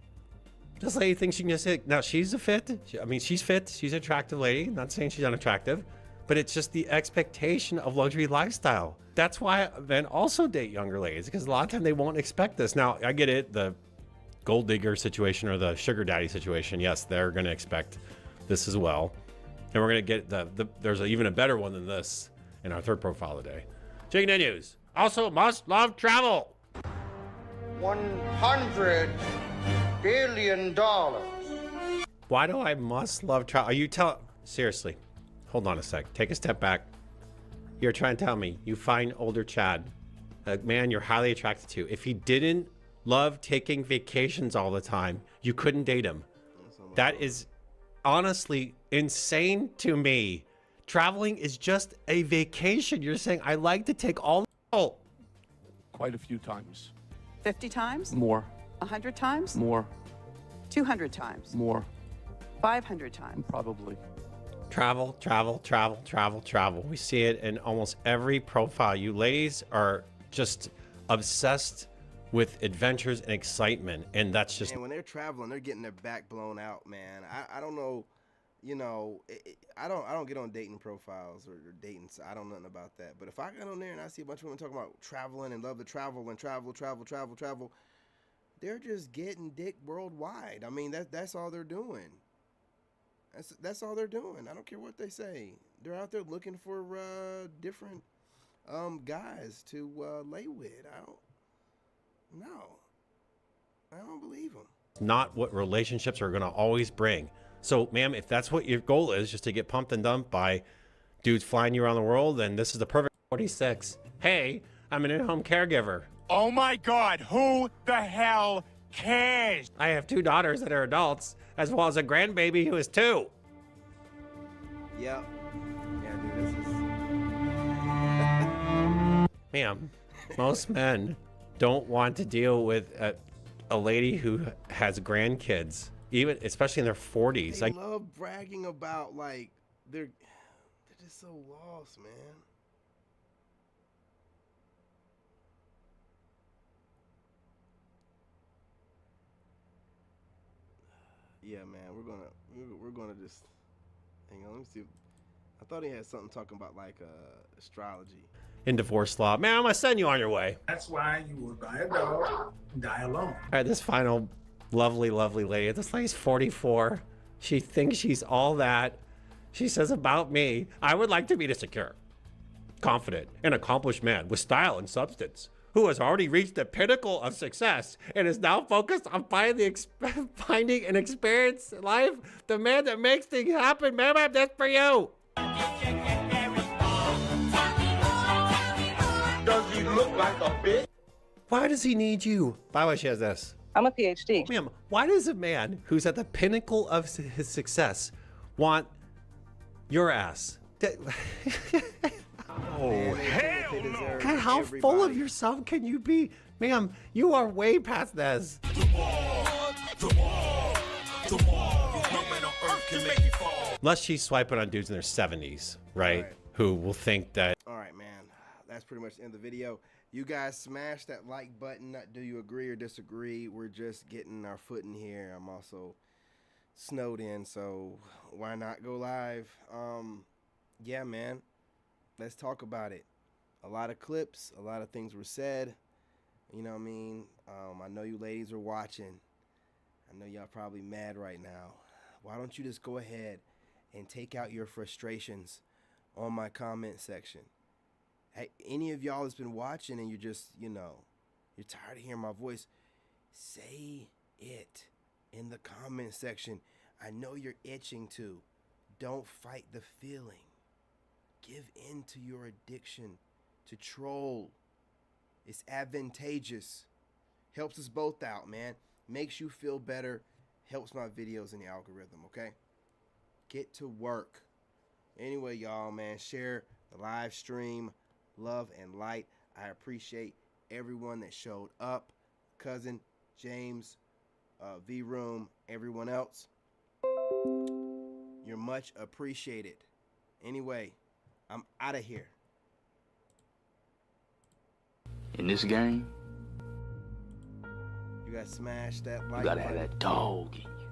This lady thinks she can just... Now, she's a fit. She's fit. She's an attractive lady. Not saying she's unattractive. But it's just the expectation of luxury lifestyle. That's why men also date younger ladies, because a lot of time they won't expect this. Now, I get it. The gold digger situation or the sugar daddy situation, yes, they're going to expect this as well. And we're going to get there's even a better one than this. in our third profile of the day. Chicken and News. Also, must love travel. $100 billion. Why do I must love travel? Are you seriously? Hold on a sec. Take a step back. You're trying to tell me you find older Chad, a man you're highly attracted to. If he didn't love taking vacations all the time, you couldn't date him. That is honestly insane to me. Traveling is just a vacation. You're saying I like to take all. Quite a few times. 50 times? More. 100 times? More. 200 times? More. 500 times? Probably. Travel, travel, travel, travel, travel. We see it in almost every profile. You ladies are just obsessed with adventures and excitement, and that's just. And when they're traveling, they're getting their back blown out, man. I don't know, you know, I don't get on dating profiles or dating. I don't know nothing about that. But if I get on there and I see a bunch of women talking about traveling and love to travel and travel, they're just getting dick worldwide. I mean, that's all they're doing. That's all they're doing. I don't care what they say. They're out there looking for different guys to lay with. I don't believe them. Not what relationships are going to always bring. So, ma'am, if that's what your goal is, just to get pumped and dumped by dudes flying you around the world, then this is the perfect 46. Hey, I'm an in-home caregiver. Oh my God, who the hell cares? I have 2 daughters that are adults, as well as a grandbaby who is 2. Yep. Yeah, dude, this is. Ma'am, most men don't want to deal with a lady who has grandkids, even especially in their 40s. They love bragging about like they're just so lost, man. Yeah, man, we're gonna just hang on. Let me see. I thought he had something talking about like astrology. In divorce law, man, I'm gonna send you on your way. That's why you will buy a dog and die alone. All right, this final lovely lady. This lady's 44. She thinks she's all that. She says about me, I would like to be a secure, confident, and accomplished man with style and substance, who has already reached the pinnacle of success and is now focused on finding an experience in life. The man that makes things happen, man, that's for you. Does he look like a bitch? Why does he need you? By the way, she has this. I'm a PhD. Ma'am, why does a man who's at the pinnacle of his success want your ass? Oh, hell no! God, how full of yourself can you be? Ma'am, you are way past this. Unless she's swiping on dudes in their 70s, right? Who will think that. All right, man. That's pretty much the end of the video. You guys smash that like button. Do you agree or disagree? We're just getting our foot in here. I'm also snowed in, so why not go live? Yeah, man. Let's talk about it. A lot of clips, a lot of things were said. You know what I mean? I know you ladies are watching. I know y'all probably mad right now. Why don't you just go ahead and take out your frustrations on my comment section? Hey, any of y'all that's been watching and you're just, you know, you're tired of hearing my voice, say it in the comment section. I know you're itching to. Don't fight the feeling. Give in to your addiction to troll. It's advantageous. Helps us both out, man. Makes you feel better. Helps my videos in the algorithm, okay? Get to work. Anyway, y'all, man, share the live stream. Love and light. I appreciate everyone that showed up. Cousin, James, V-Room, everyone else. You're much appreciated. Anyway, I'm out of here. In this game, you gotta smash that like you gotta button. have that dog in you.